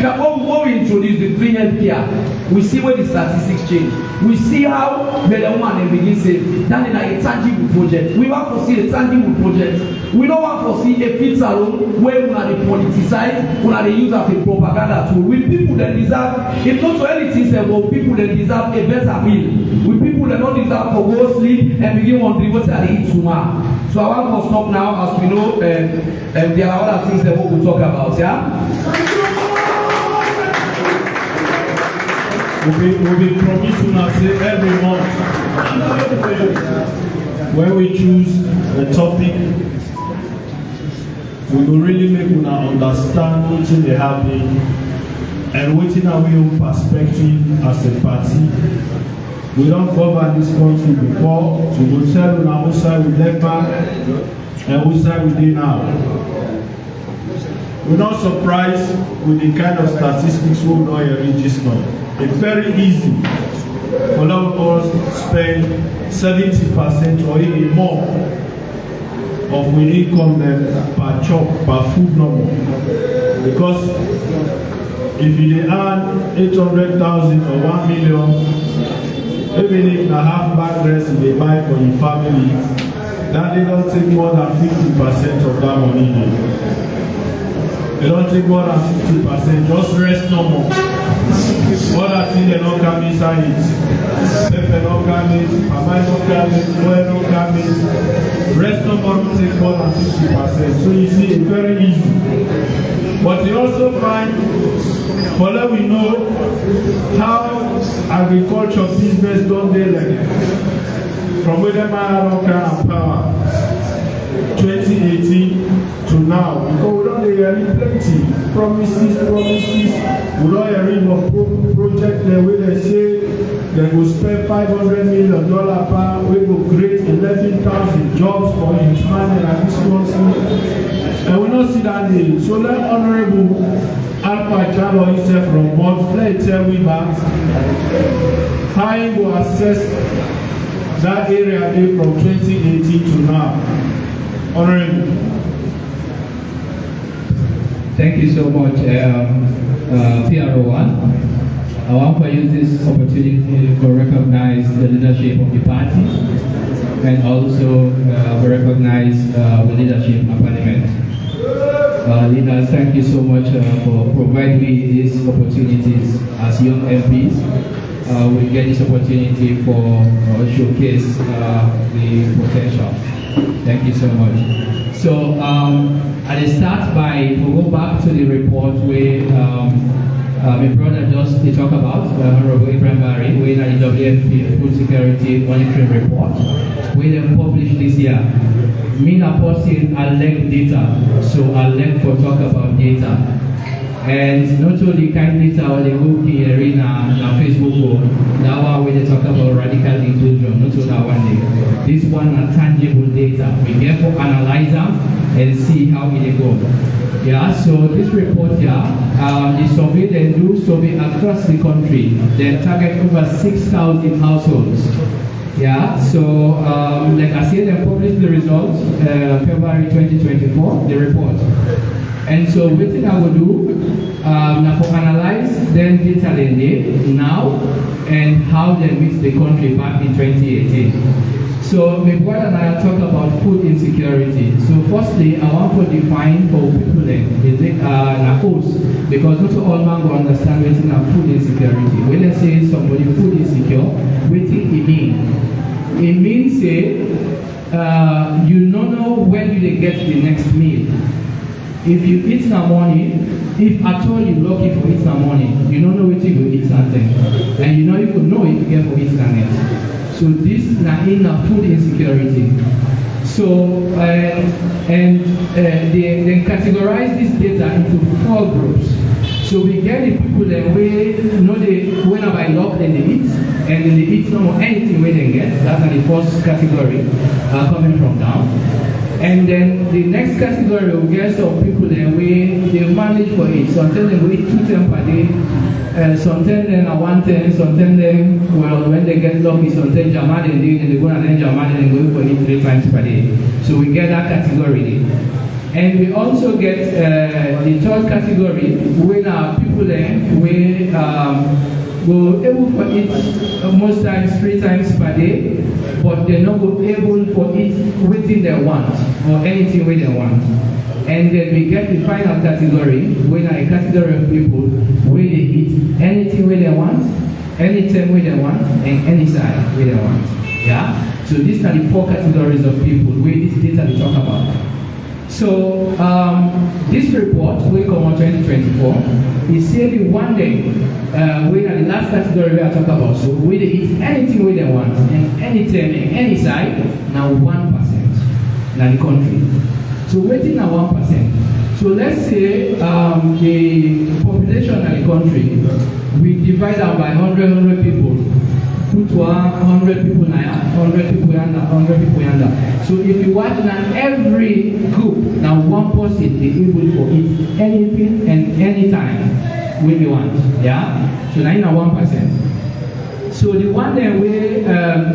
introduce the free health care, we see where the statistics change. We see how the woman dem begin say that is a tangible project. We want to see a tangible project. We don't want to see a fit salon where una dey politicize, una dey use as a propaganda tool. With people that deserve, if not for anything, but people that deserve a better meal. With people that don't deserve to go sleep and begin wondering what they eat tomorrow. So I want to stop now, as we know, there are other things that we will talk about. Yeah. We'll be promising us every month when we choose a topic, we will really make una understand wetin dey happen and wetin our own perspective as a party. We don govern this country before, so we go tell una which side we left back and which side we dey now. We're not surprised with the kind of statistics we don hear this month. It's very easy for a lot of us spend 70% or even more of our income per chop, per food number. Because if you earn 800,000 or 1 million, even if na half bag rest you dey buy for your family, that they don't take more than 50% of that money there. They don't take more than 50%, just rest no more. All that thing they don't come inside it. Pepper don't come in, palm don't come in, oil don't come in. Rest no more don't take more than 50%. So you see, it's very easy. But you also find, for let we know how agriculture business don't dey like from where them are all kind of power 2018 to now, because we don't hear plenty promises. We don't hear of project there where they say they will spend $500 million per, we will create 11,000 jobs for each man in this country, and we don't see that name. So let Honorable Alpha Jalo himself from months, let tell me back how he will assess that area there from 2018 to now. Honorable. Thank you so much, PRO1. I want to use this opportunity to recognize the leadership of the party. and also we recognize the leadership of Parliament. Leaders, thank you so much for providing me these opportunities as young MPs. We get this opportunity for showcase the potential. Thank you so much. So I'll start by we'll go back to the report where my brother just talked about, Honorable Ibrahim Barry, where the WFP Food Security Monitoring Report, we then published this year. Me na posting I like data, so I like to talk about data. And not only kind data or the book here in Facebook, that one where they talk about radical inclusion, not only that one day. This one are tangible data. We therefore analyze them and see how it go. Yeah, so this report here, the survey they do survey across the country. They target over 6,000 households. Yeah, so like I said, they published the results February 2024, the report. And so what thing I will do, now for analyze then data they did now and how they mix the country back in 2018. So my brother and I talk about food insecurity. So firstly, I want to define for people na host, because not all man will understand what is food insecurity. When they say somebody food insecure, what it mean? It means say you don't know when you get the next meal. If you eat in the morning, if at all you lucky for eat in the morning, you don't know what you will eat something, and you know you could know if you get for eat something. So this is in food insecurity. So they categorize this data into 4 groups. So we get the people that when I lock then they eat, and then they eat no more anything when they get. That's the first category coming from down. And then the next category we get some people that they manage for it. Sometimes they eat 2 times per day, sometimes then 1 time, sometimes then when they get lucky, sometimes Jamal and they go and then Jamal and they go for it 3 times per day. So we get that category. And we also get the third category when people then go able for it most times 3 times per day, but they're not able for it within they want or anything where they want. And then we get the final category when a category of people where they eat anything where they want, anytime where they want, and any side where they want. Yeah? So these are the 4 categories of people where this data we talk about. So this report, we come on 2024, is saying one day, we are the last category we are talking about. So we eat anything we they want, and anytime, any side, now 1% now the country. So waiting now 1%. So let's say the population of the country, we divide out by 100 people. Put 100 people now, 100 people yonder, 100 people yonder. So if you watch now every group, now 1 person is able to eat anything and anytime when you want. Yeah? So now 1%. So the one that we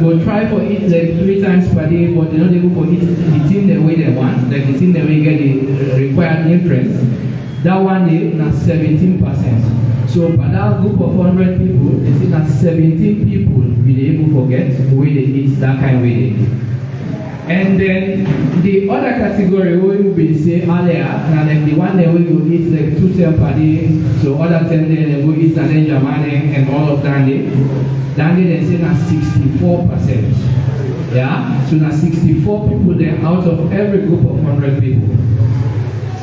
will try for it like 3 times per day, but they're not able to eat the way they want, like the thing that we get the required nutrients. That one is now 17%. So for that group of 100 people, it's not 17 people will be able to get where they eat that kind of way. And then the other category we will be say earlier, now like the one that we will eat like 2 times per day, so other 10 days they will eat and Jamani and all of that day. Then they say now 64%. Yeah? So now 64 people there out of every group of 100 people.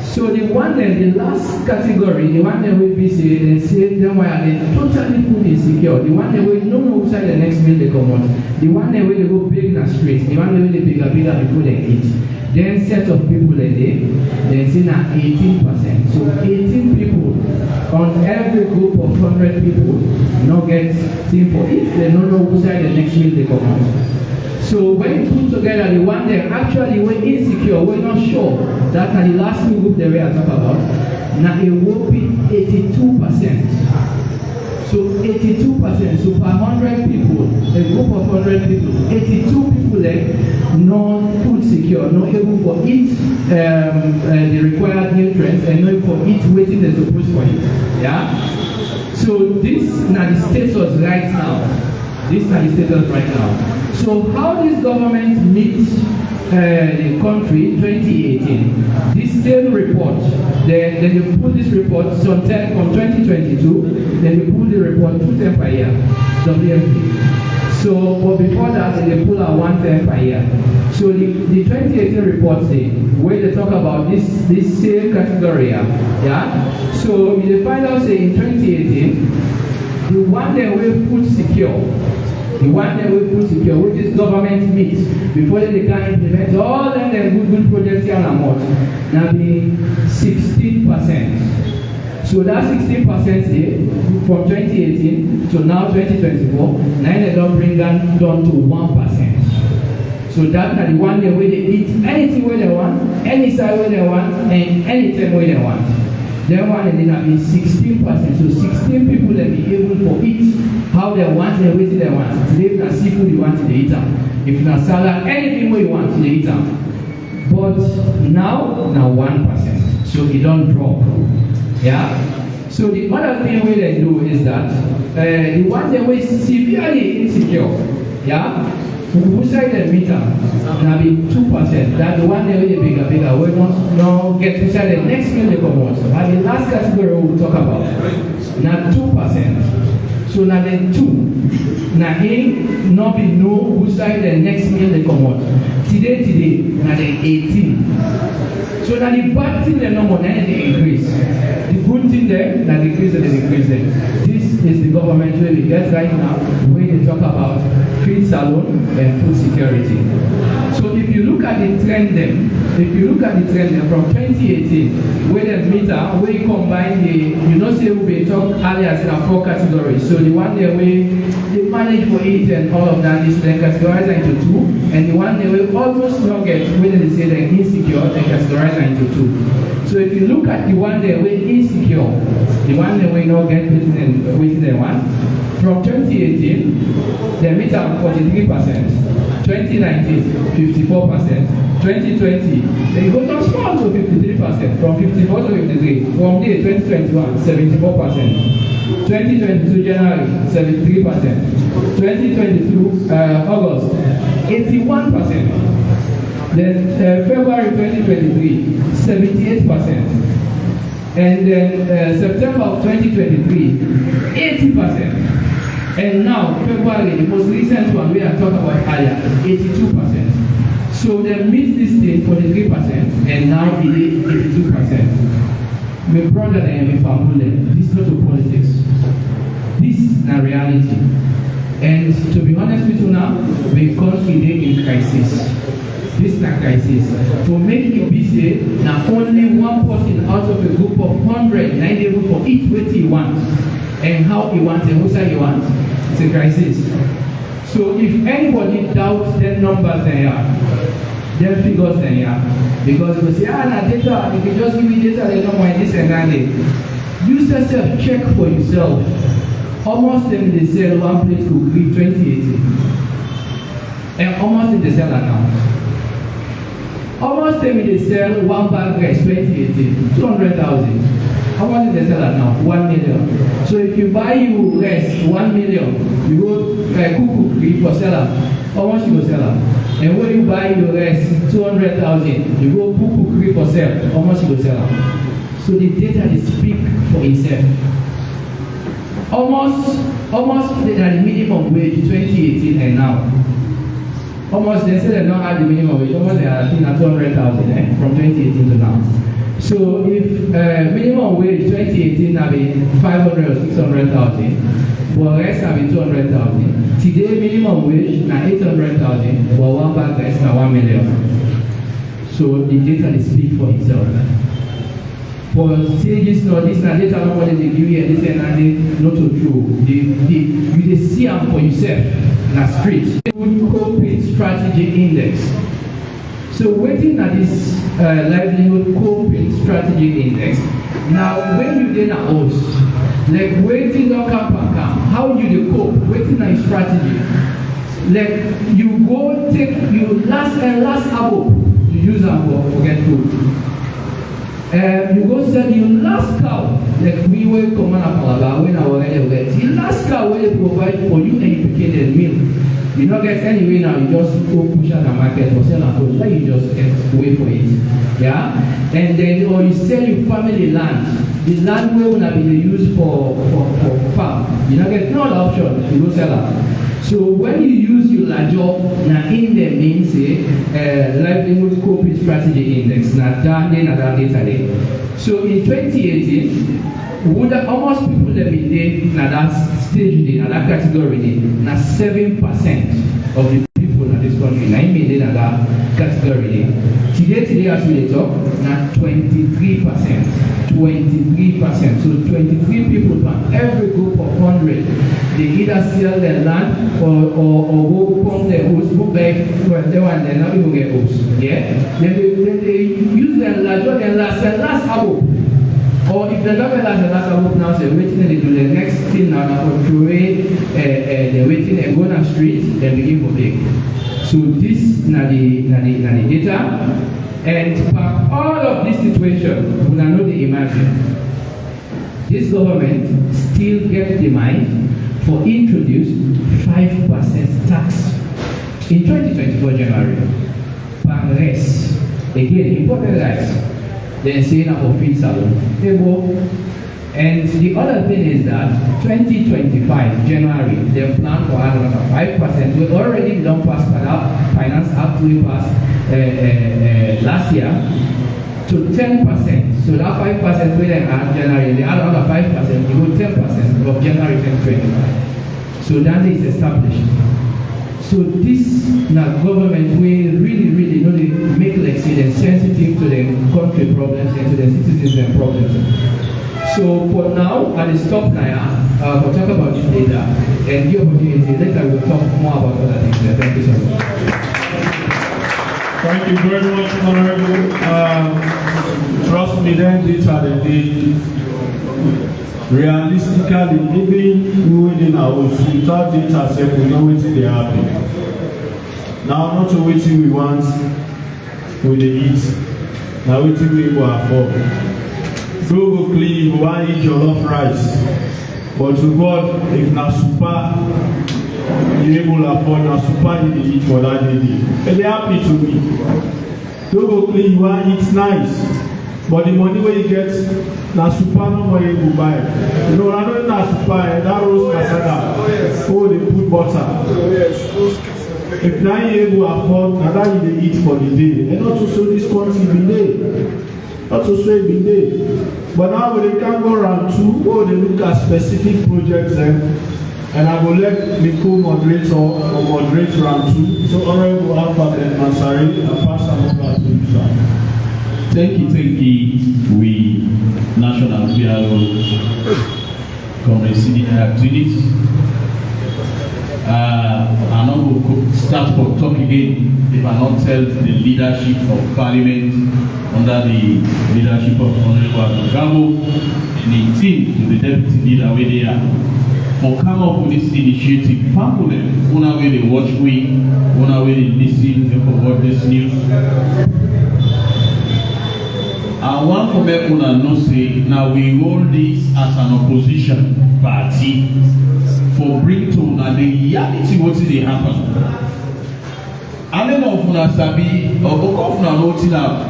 So the one that the last category, the one that will be say, they say them why they totally food insecure. The one that will no outside the next meal they come out. The one that will go big in the streets. The one that will bigger before they eat. Then set of people that they say now 18%. So 18 people on every group of 100 people not get thing for it. They don't know outside the next meal they come out. So when you put together the one that actually were insecure, we're not sure, that are the last 2 groups that we are talking about, now it will be 82%. So 82%, so per 100 people, a group of 100 people, 82 people there, non-food secure, not able for eat the required nutrients, and not able for eat waiting they're supposed for it. Yeah? So this is the status right now. This is the status right now. So So how this government meets the country 2018, this same report, they put this report sometime from 2022, then they put the report 2 times per year, WFP. So, but before that, they pull out 1 time per year. So the 2018 report say, where they talk about this same category, yeah. So the final say in 2018, the one that we food secure, which is government meets before they can implement all them good projects here and what, now be 16%. So that 16% from 2018 to now 2024, now they don't bring that down to 1%. So that's the one day where they eat anything where they want, any side where they want, and anytime where they want. Then one and then be 16%. So 16 people that be able to eat how they want and where they want. Today if it's seafood you want to eat them. If it's salad, anything where you want to eat them. But now 1%. So it don't drop. Yeah. So the other thing we they do is that the one that was severely insecure, yeah, who side the meter now be 2%. That the one that was bigger, we don't get to side the next meal they come out. And the last category we'll talk about. Now 2%. So now the 2. Now he not be know who side the next meal they come out. Today, now the 18. So now the bad thing they no more, then they increase. The good thing there, now decrease and they decrease them. This is the government where we get right now, where they talk about feed salon and food security. So if you look at the trend then, from 2018, where the meter, where you combine the, you know say we talk earlier as in 4 categories. So the one there where they manage for it and all of that is then categorized into 2, and the one there where almost not get, where they say they're insecure, they categorize into 2. So if you look at the one there where insecure, the one there where not get within the one, from 2018, they meet at 43%. 2019, 54%. 2020, they go down small to 53%. From 54 to 53. From there, 2021, 74%. 2022 January, 73%. 2022 August, 81%. Then February 2023, 78%. And then September of 2023, 80%. And now, February, the most recent one we are talking about earlier, 82%. So they meet this thing 43%, and now it is 82%. My brother and my family, this is not a politics. This is the reality. And to be honest with you now, we country in crisis. This is a crisis. To make it be said, now only one person out of a group of 100 not able for each what he wants. And how he wants and who say he wants. It's a crisis. So if anybody doubts the numbers they are, their figures they are, because they say, data, if you just give me data, they don't want this and that. You yourself check for yourself. Almost them they sell one place could be 2018. And almost they sell that now. Almost them they sell one bag rice 2018, 200,000. How much did they sell that now? 1 million. So if you buy you rice 1 million, you go cook for seller. How much you go sell that? And when you buy your rice 200,000, you go cook for sale. How much you go sell that? So the data they speak for itself. Almost the minimum wage 2018 and now. Almost they say they don't have the minimum wage. Almost they are at 200,000 from 2018 to now. So if minimum wage 2018 have been 500 or 600,000, but rest have been 200,000. Today minimum wage now 800,000, but one bag rest now 1 million. So the data they speak for itself. For say this no, this na data not what they give you this and that not so true. You see them for yourself na street. Coping strategy index. So waiting at this livelihood coping strategy index. Now when you then a host, like waiting don't come and come. How you cope? Waiting on strategy. Like you go take you last abo you use them for forget food. You go sell your last cow, like we were common up when I was already the last cow will provide for you and you became a meal. You don't get anyway now, you just go push out the market or sell at home. Let you just wait for it. Yeah? And then, or you sell your family land. The land will not be used for farm. You don't get no other option, you go sell it. So when you use your job, now in the means livelihood coping strategy index, now that data. So in 2018, would almost people that be there now that stage in that category, now 7% of the people in this country, now in that category. Today as we talk, now 23%. 23%. So 23 people from every group of 100, they either sell their land or go pump their host, book like they want they're not even get host. Yeah? Then they use their land, their last hour. Or if the government has the last hour now, they're waiting and they do the next thing now for trade, they're waiting and go on the street, they begin for big. So this now the data. And for all of this situation, we are not imagine. This government still gets the mind for introduce 5% tax in 2024 January. Per rice. Again, important rice. Then say now for feed salon. And the other thing is that 2025 January, they plan for another 5%. We already don't pass finance act we passed last year to 10%. So that 5% we then add January, they add another 5%, you go 10% of January 2025. So that is established. So this now government we really know they make like say they're sensitive to the country problems and to the citizens' problems. So for now, I will stop now. We'll talk about this later, and the opportunity later we'll talk more about other things. Thank you so much. Thank you very much, Honorable. Trust me, then these are the days. Realistically, even within our house, without data set, we know what they happen. Now, not to waiting we want with the eat. Now, waiting we go afford. Go clean, go and eat jollof rice. But to God, if na super, you able to afford na super, you eat for that day. And they happy to me. Go clean, you want eat nice. But the money where you get, na super no more you go buy. You know, I know na super, that roast cassava. Oh, they put butter. If now you able to afford, na that you dey eat for the day. And not to show this country be there. Not to say be there. But now when they can go round two, oh, they look at specific projects and I will let the co-moderator or moderate round two. So Honorable Alpha and Mansari, and pass on over to you, sir. Thank you, we National PRO Confrence units. I'm not going to start for talk again if I not tell the leadership of Parliament under the leadership of Honorable Gabo and the team, the deputy leader where they are, for come up with this initiative. Family, one way they watch we, one way they listen, they forward this news. And one for me una know say now we hold this as an opposition party for bring to na the reality wetin dey happen. Any of una sabi or book of una know wetin na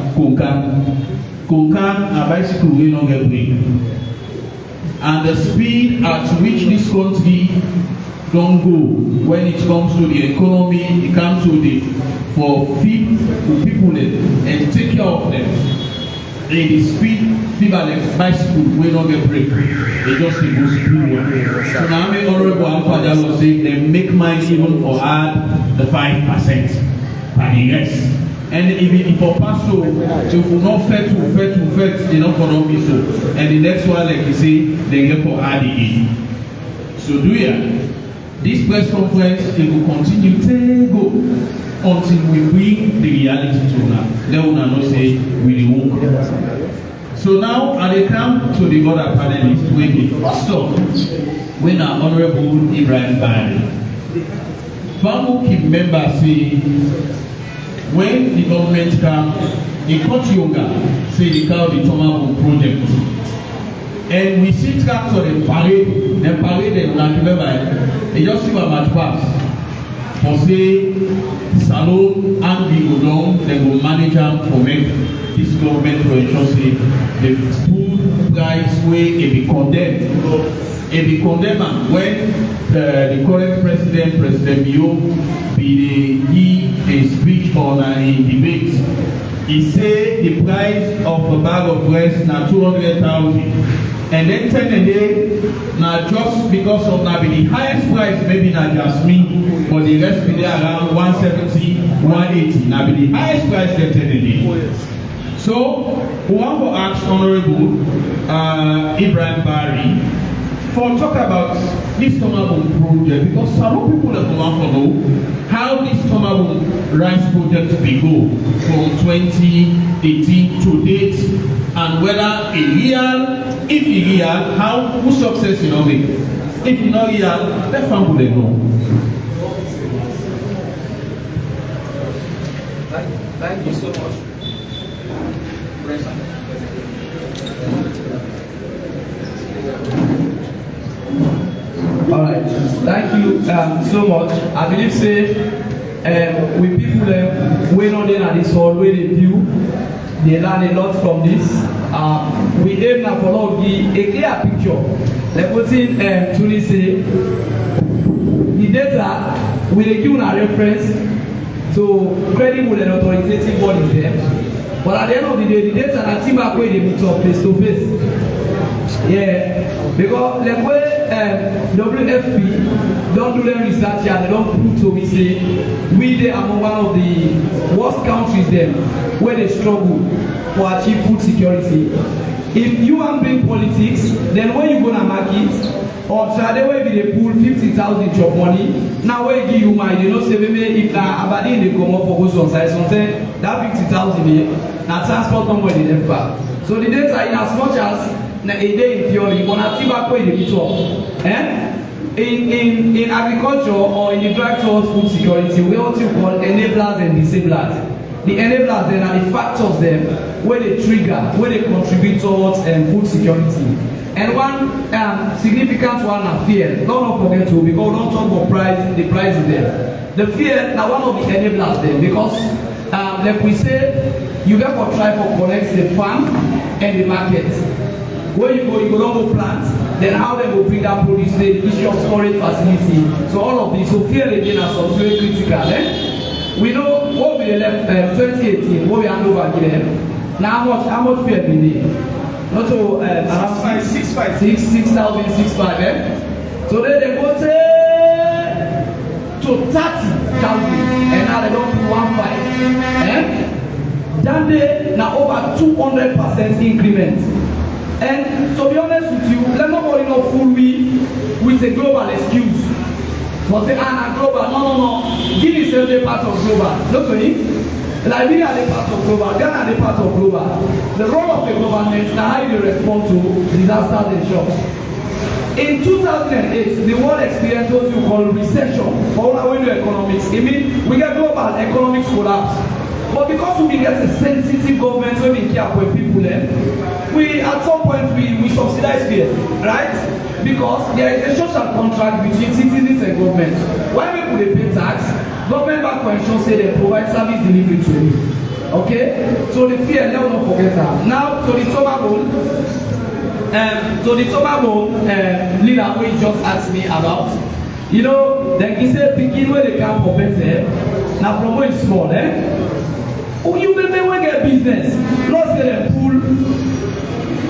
konkan na bicycle wey no get brake. And the speed at which this country don go when it comes to the economy, it comes to the for feed people and take care of them. The speed fiberless bicycle wey no get brake, they just dey go speed well. So now me Honorable Alpha Jalo say they make mine even for add the 5% per years. And if for pass so, if we not fet, they not gonna be so. And the next one, like you say, they get for add again. So do ya? This press conference it will continue to go until we bring the reality to una. Let una know say we dey work. So now I dey come to the other panelists wey dey first up when our Honorable Ibrahim Bari. Family keep members say when the government come, they cut yoga, say they call the Tomahawk project. And we see tractor and parade them like remember, they just see a match pass. for say salon and the udon, they go manage am for make this government to ensure say the food price wey e be condemned. E be condemn am when the current president, President Bio, be dey give a speech on a debate. He say the price of a bag of rice na 200,000, and then 10 a day na just because of na be the highest price maybe na jasmine, but the rest be there around 170, 180. Na be the highest price get 10 a day. So we want to ask Honorable Ibrahim Barry for talk about this Tomabon project, because some people that want to know how this Tomabon rice project be go from 2018 to date, and whether if a real, how who success in it. If you not real, let family know. Thank you so much. All right, thank you so much. I believe say with people wey no dey na this hall wey dey view, they learn a lot from this. We aim na for now give a clear picture. Like wetin Tony say, the data we dey give una reference to credible and authoritative bodies there. But at the end of the day, the data na team back wey dey meet up face to face. Yeah, because like when WFP don't do their research and they don't prove to me say we dey among one of the worst countries them where they struggle for achieve food security. If you want bring politics, then when you go to market or try where they pull 50,000 job money, now where give you money, they don't say maybe if na abadi they come up for go some side something that 50,000 here, na transport number they left back. So the data in as much as na a day in theory, but na tiba kwe dey talk. In agriculture or in the drive towards food security, we what you call enablers and disablers. The enablers then are the factors them where they trigger, where they contribute towards food security. And one significant one are fear. Don't forget to, because we don't talk about price, the price is there. The fear now one of the enablers there, because like we say, you therefore try to connect the farm and the market. Where you don't go plant, then how they will bring that produce, the issue of storage facility. So all of this, so fear again are some very critical. We know what we left 2018, what we hand over again. Now how much fear we need? Not to around 6,065. So then they go to 30,000, and now they don't do 1.5. Then they now over 200% increment. And to be honest with you, let nobody not fool me with a global excuse. But say, global, no. Guinea is a part of global. Look to me. Liberia is a part of global. Ghana is a part of global. The role of the government is how you respond to disasters and shocks. In 2008, the world experienced what you call recession for our window economics. It means we get global economic collapse. But because we get a sensitive government when we care for people, we at some point we subsidize fear, right? Because there is a social contract between citizens and government. When people they pay tax, government back for insurance say they provide service delivery to you. Okay? So the fear, let us not forget that. Now to the Tobago leader who just asked me about, you know, like he said, begin where they come for better. Now from where it's small, Oh, you may get business. Not say them pull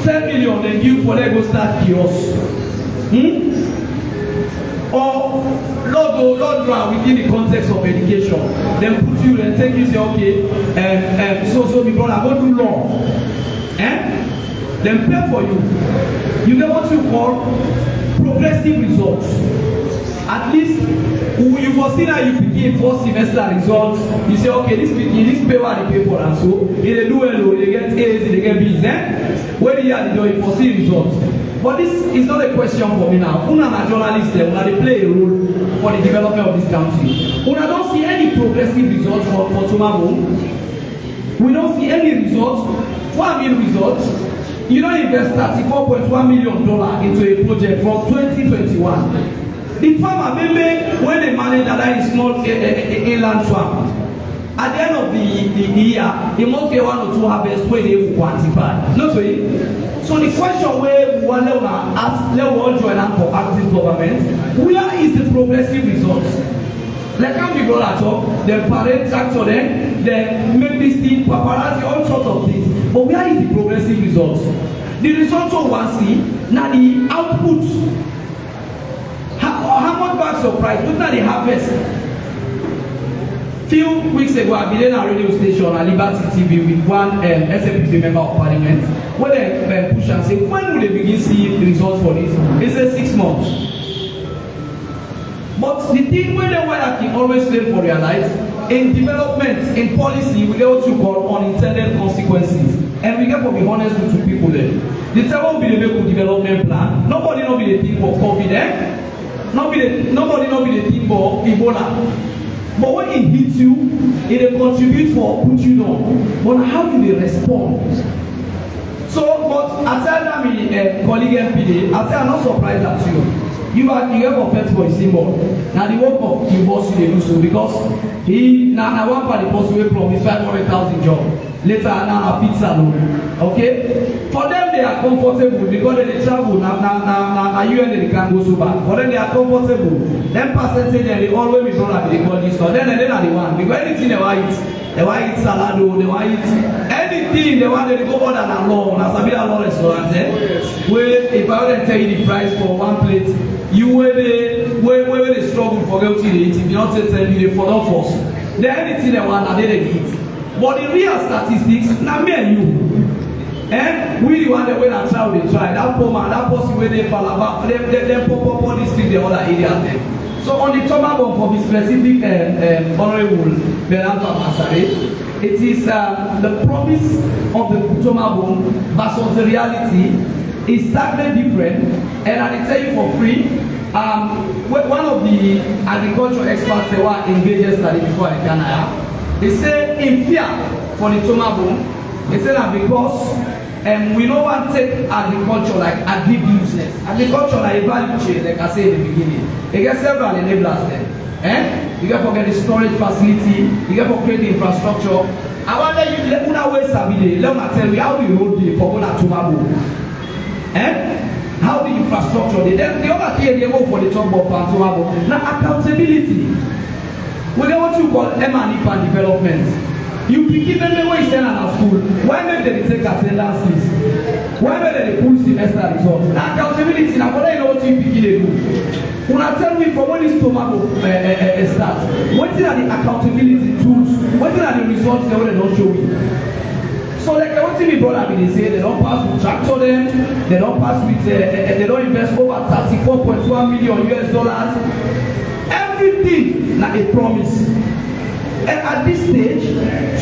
10 million and you for them go start kiosk. Or Lord draw within the context of education. Then put you and take you say okay, so me brother go do law. Then pay for you. You get what you call progressive results. At least you foresee that you begin first semester results. You say, okay, this paper they pay for, and so if they do well, they get A's, they get B's. When you are you foresee results. But this is not a question for me now. Una are journalists, they play a role for the development of this country. Una don't see any progressive results for Tomago. We don't see any results. What I mean results? You don't invest $34.1 million into a project from 2021. The farmer maybe when they manage that is small inland farm, at the end of the year, he must get 1 or 2 harvests where they will quantify. Not so. So the question where we want to ask, let all join up for active government, where is the progressive results? Like how we go at all, they parade tractor them, they make this thing, paparazzi, all sorts of things. But where is the progressive results? The results of one see, now the output. How much bags of price? Look at the harvest. Few weeks ago, I been in a radio station on Liberty TV with one SMPP member of Parliament. When they push and say, when will they begin seeing the results for this? They say 6 months. But the thing where they want to always fail for their lives, in development, in policy, we get what you call unintended consequences. And we get to be honest with people there. The time will be the make development plan. Nobody will be the thing for COVID, eh? Nobody will be the thing for Ebola. But when it hits you, it will contribute for put you down. But how do they respond? So, but I tell them, colleague MPD, I say I'm not surprised at you. You have offense for a symbol. Now the work of the boss you do so because he now one part the boss will promise 500,000 job. Later now a pizza loan. Okay? For them they are comfortable because they travel now you and they can go so bad. For them they are comfortable. Then percentage they always be done they call this store. Then are the one because anything they want eat. They want eat salad, they want eat anything they want to go more than a law. Now Sabina law restaurant where if I want to tell you the price for one plate, you where they struggle for going to eat. If you not tell you they follow force. Then anything they want and they eat. But the real statistics, now me and you, we the one that when I try, they try. That poor man, that person where they fall about, they pop this thing, the other areas there. So on the tomahawk for the specific honorable Benanta Masare, it is the promise of the tomahawk versus the reality is slightly different. And I tell you for free, one of the agricultural experts they were engaged study before I can they say in fear for the tomahawk, they say that because we don't want to take agriculture like agri-business. Agriculture like a value chain, like I said in the beginning. You get several enablers there. You get to get the storage facility, you get to create the infrastructure. I want let you let me tell you how the road dey for una tomahawk. How the infrastructure dey. Then the other thing they go for the top of tomahawk. Now accountability. We get what you call M&E and development. You pick them when you send them to school. Why make them take attendance list? Why make them pull semester results? Now accountability. Now what I know what you pick they do. When I tell me from when this tomahawk starts, what are the accountability tools? What are the results they don't show me? So like what TV brother they say they don't pass with tractor them, they don't pass with they don't invest over $34.1 million. Everything like a promise. And at this stage,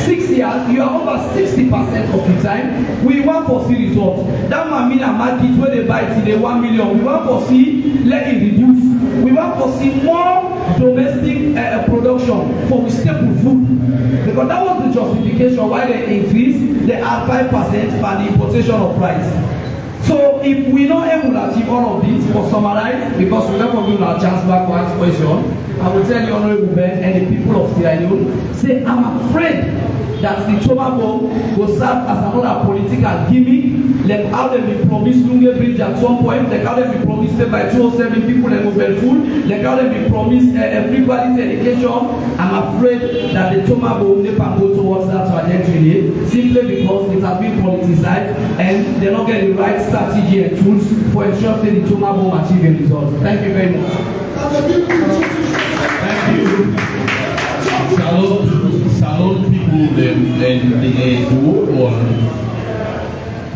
6 years, you are over 60% of the time. We want to see results. That might mean a market where they buy till they 1 million. We want to see let it reduce. We want to see more domestic production for staple food. Because that was the justification why they increased the 5% by the importation of rice. So if we not able to achieve all of this, for summarize, because we never give our chance back to ask question, I will tell the Honorable Ben and the people of Sierra Leone, say I'm afraid that the tomahawk will serve as another political gimmick, like how they will promise Lunge Bridge at some point, like how they will promise by 207 people that will be food, like how they will promise everybody's education. I'm afraid that the tomahawk will never go towards that trajectory simply because it has been politicized and they don't get the right strategy and tools for ensuring the tomahawk will achieve a result. Thank you very much. Thank you. Salute people and the whole world.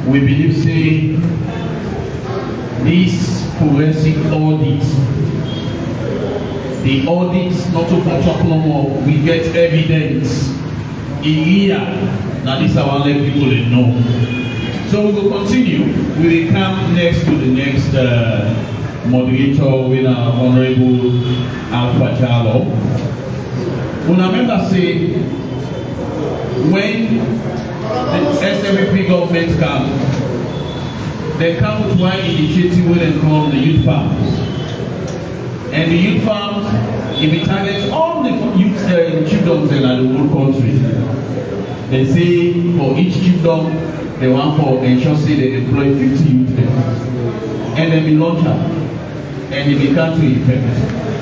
We believe say this forensic audit, the audits not to for we get evidence in here that this our let people know. So we will continue. We will come next to the next moderator with our Honorable Alpha Jalo. Remember say when the SMPP government come, they come with one initiative when they call the youth farms. And the youth farms, if it targets all the youth chiefdoms in the whole country, they say for each chiefdom, they want for ensure say they employ 50 youth there. And then we launch out, and it becomes to effect.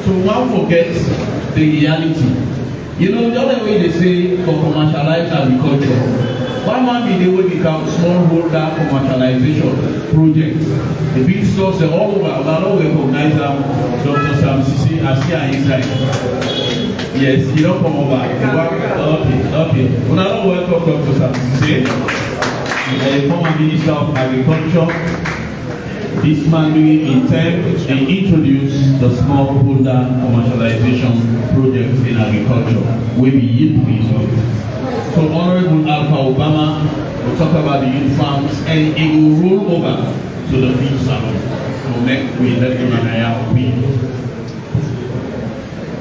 So one forgets the reality. You know, the other way they say for commercialized agriculture, one man be they will become smallholder commercialization projects. The big stores are all over. I don't recognize them. Dr. Sam Sisi, I see her inside. Yes, you don't come over. Okay. When I don't welcome Dr. Sam Sisi, the former Minister of Agriculture. This man will intend and introduce the smallholder commercialization projects in agriculture. We be yield results. So Honorable Alpha Obama will talk about the youth farms and it will roll over to the field salon. So next we let him and I win.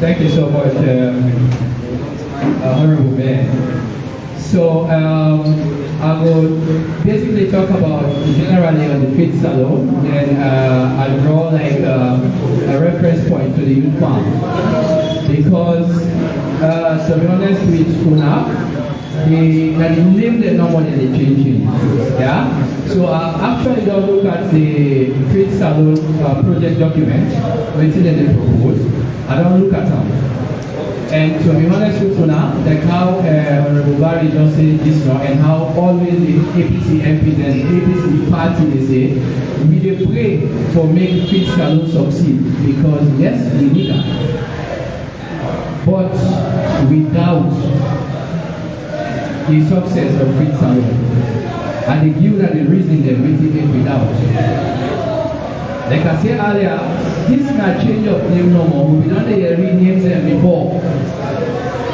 Thank you so much, Honorable Mayor. So I will basically talk about generally on the field salon, then I'll draw like a reference point to the youth farm. Because to be honest with Una, the name the number that they changing. Yeah. So I actually don't look at the field salon project document, which is they propose. I don't look at them. And to be honest with you now, like how Honorable Barry just said this now, and how always the APC MPs and the APC party they say, we dey pray for make field salon succeed, because yes, we need that. But without the success of field salon, and they give that the reason they really make without. Like I said earlier, this is not change of name no more. We don't rename them before.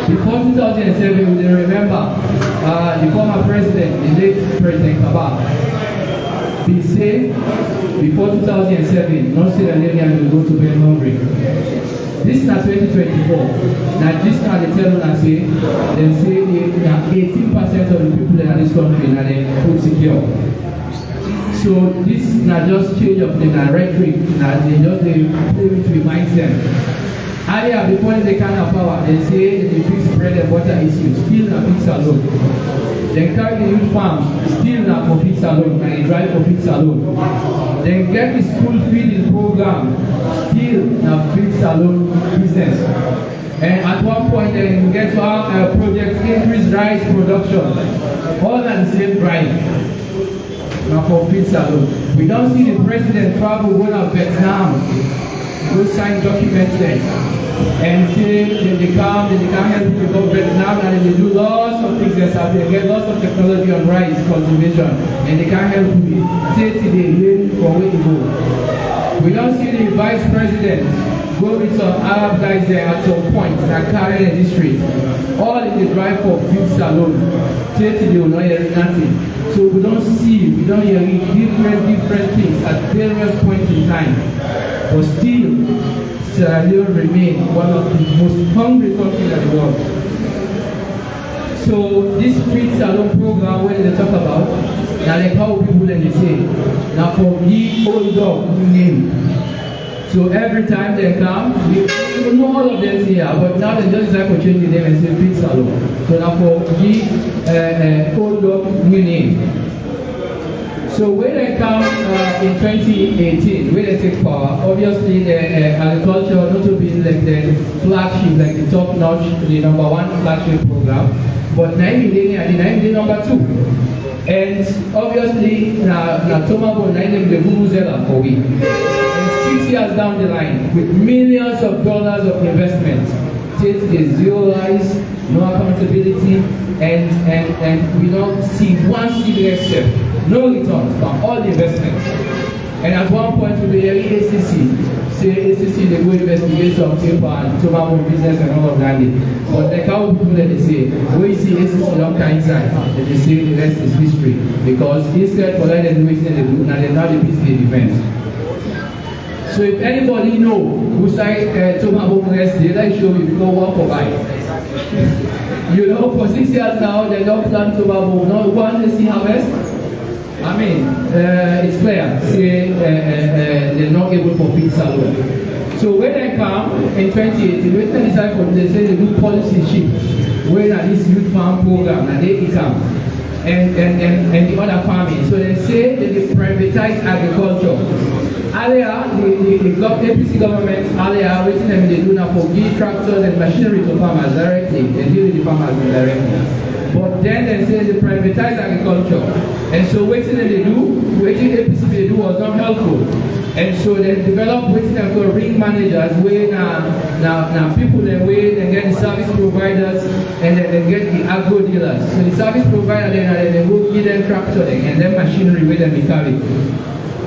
Before 2007, we remember the former president, the late President Kabak, he said before 2007, North Sierra Leone will go to bed hungry. This is not 2024. Now this now they tell us say 18% of the people in this country are food secure. So this is not just change of the rhetoric, they just play with reminds them. Earlier, before they kind of power, they say they fix bread and water issue, still not fix alone. They carry the youth farms, still not for fix alone, and they drive for fix alone. They get the school feeding program, still not fix alone business. And at one point, they get to our project increase rice production, all at the same drive. Now for field salon. We don't see the president travel go to Vietnam, go sign documents there, and say they come help people go to Vietnam, and they do lots of things that they get lots of technology on rice cultivation, and they can't help me. Say today, waiting for where to go. We don't see the vice president go with some Arab guys there at some point that carry the district. All in the drive for field salon. Say today, will not hear nothing. So we don't hear different things at various points in time. But still, Sierra Leone remains one of the most hungry countries in the world. So this field salon program, when they talk about, now like how people then they say, now for the old dog name. So every time they come, we know all of them here, but now they just like to change the name and say field salon. So now for the old dog new name. So when they come in 2018, when they take power, obviously the agriculture not to be like the flagship, like the top notch, the #1 flagship program, but 9 million and the 9 million #2. And obviously, now Tomabo 9 million the Vuvuzela for we. And 6 years down the line, with millions of dollars of investment, state is zeroized, no accountability, and we don't see one single step. No returns from all the investments. And at one point we be ACC. Say ACC they go investigate some paper and tobacco business and all of that. But like how people that they say, when you see ACC don't come inside, they say the rest is history. Because instead for that they do it, they do, now the business defense. So if anybody know who side tobacco rest, they like show you go work for buy. You know, for 6 years now they don't plant tobacco, not one they see harvest. I mean, it's clear, say they're not able for field salon. So when I come in 2018, when they decide for they say they do policy shift, when at this youth farm program and they come and the other farming. So they say that they privatize agriculture. Earlier, the APC government earlier waiting them they do now for give tractors and machinery to farmers directly. They deal with the farmers directly. But then they say they privatize agriculture. And so waiting that they do, waiting APC they do was not helpful. And so they develop waiting and called ring managers where now people they wait and get the service providers and then they get the agro dealers. So the service provider then they will give them tractor and then machinery where they carry.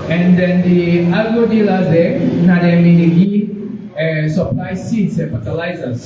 And then the agro dealers there, now they mean they give supply seeds and fertilizers.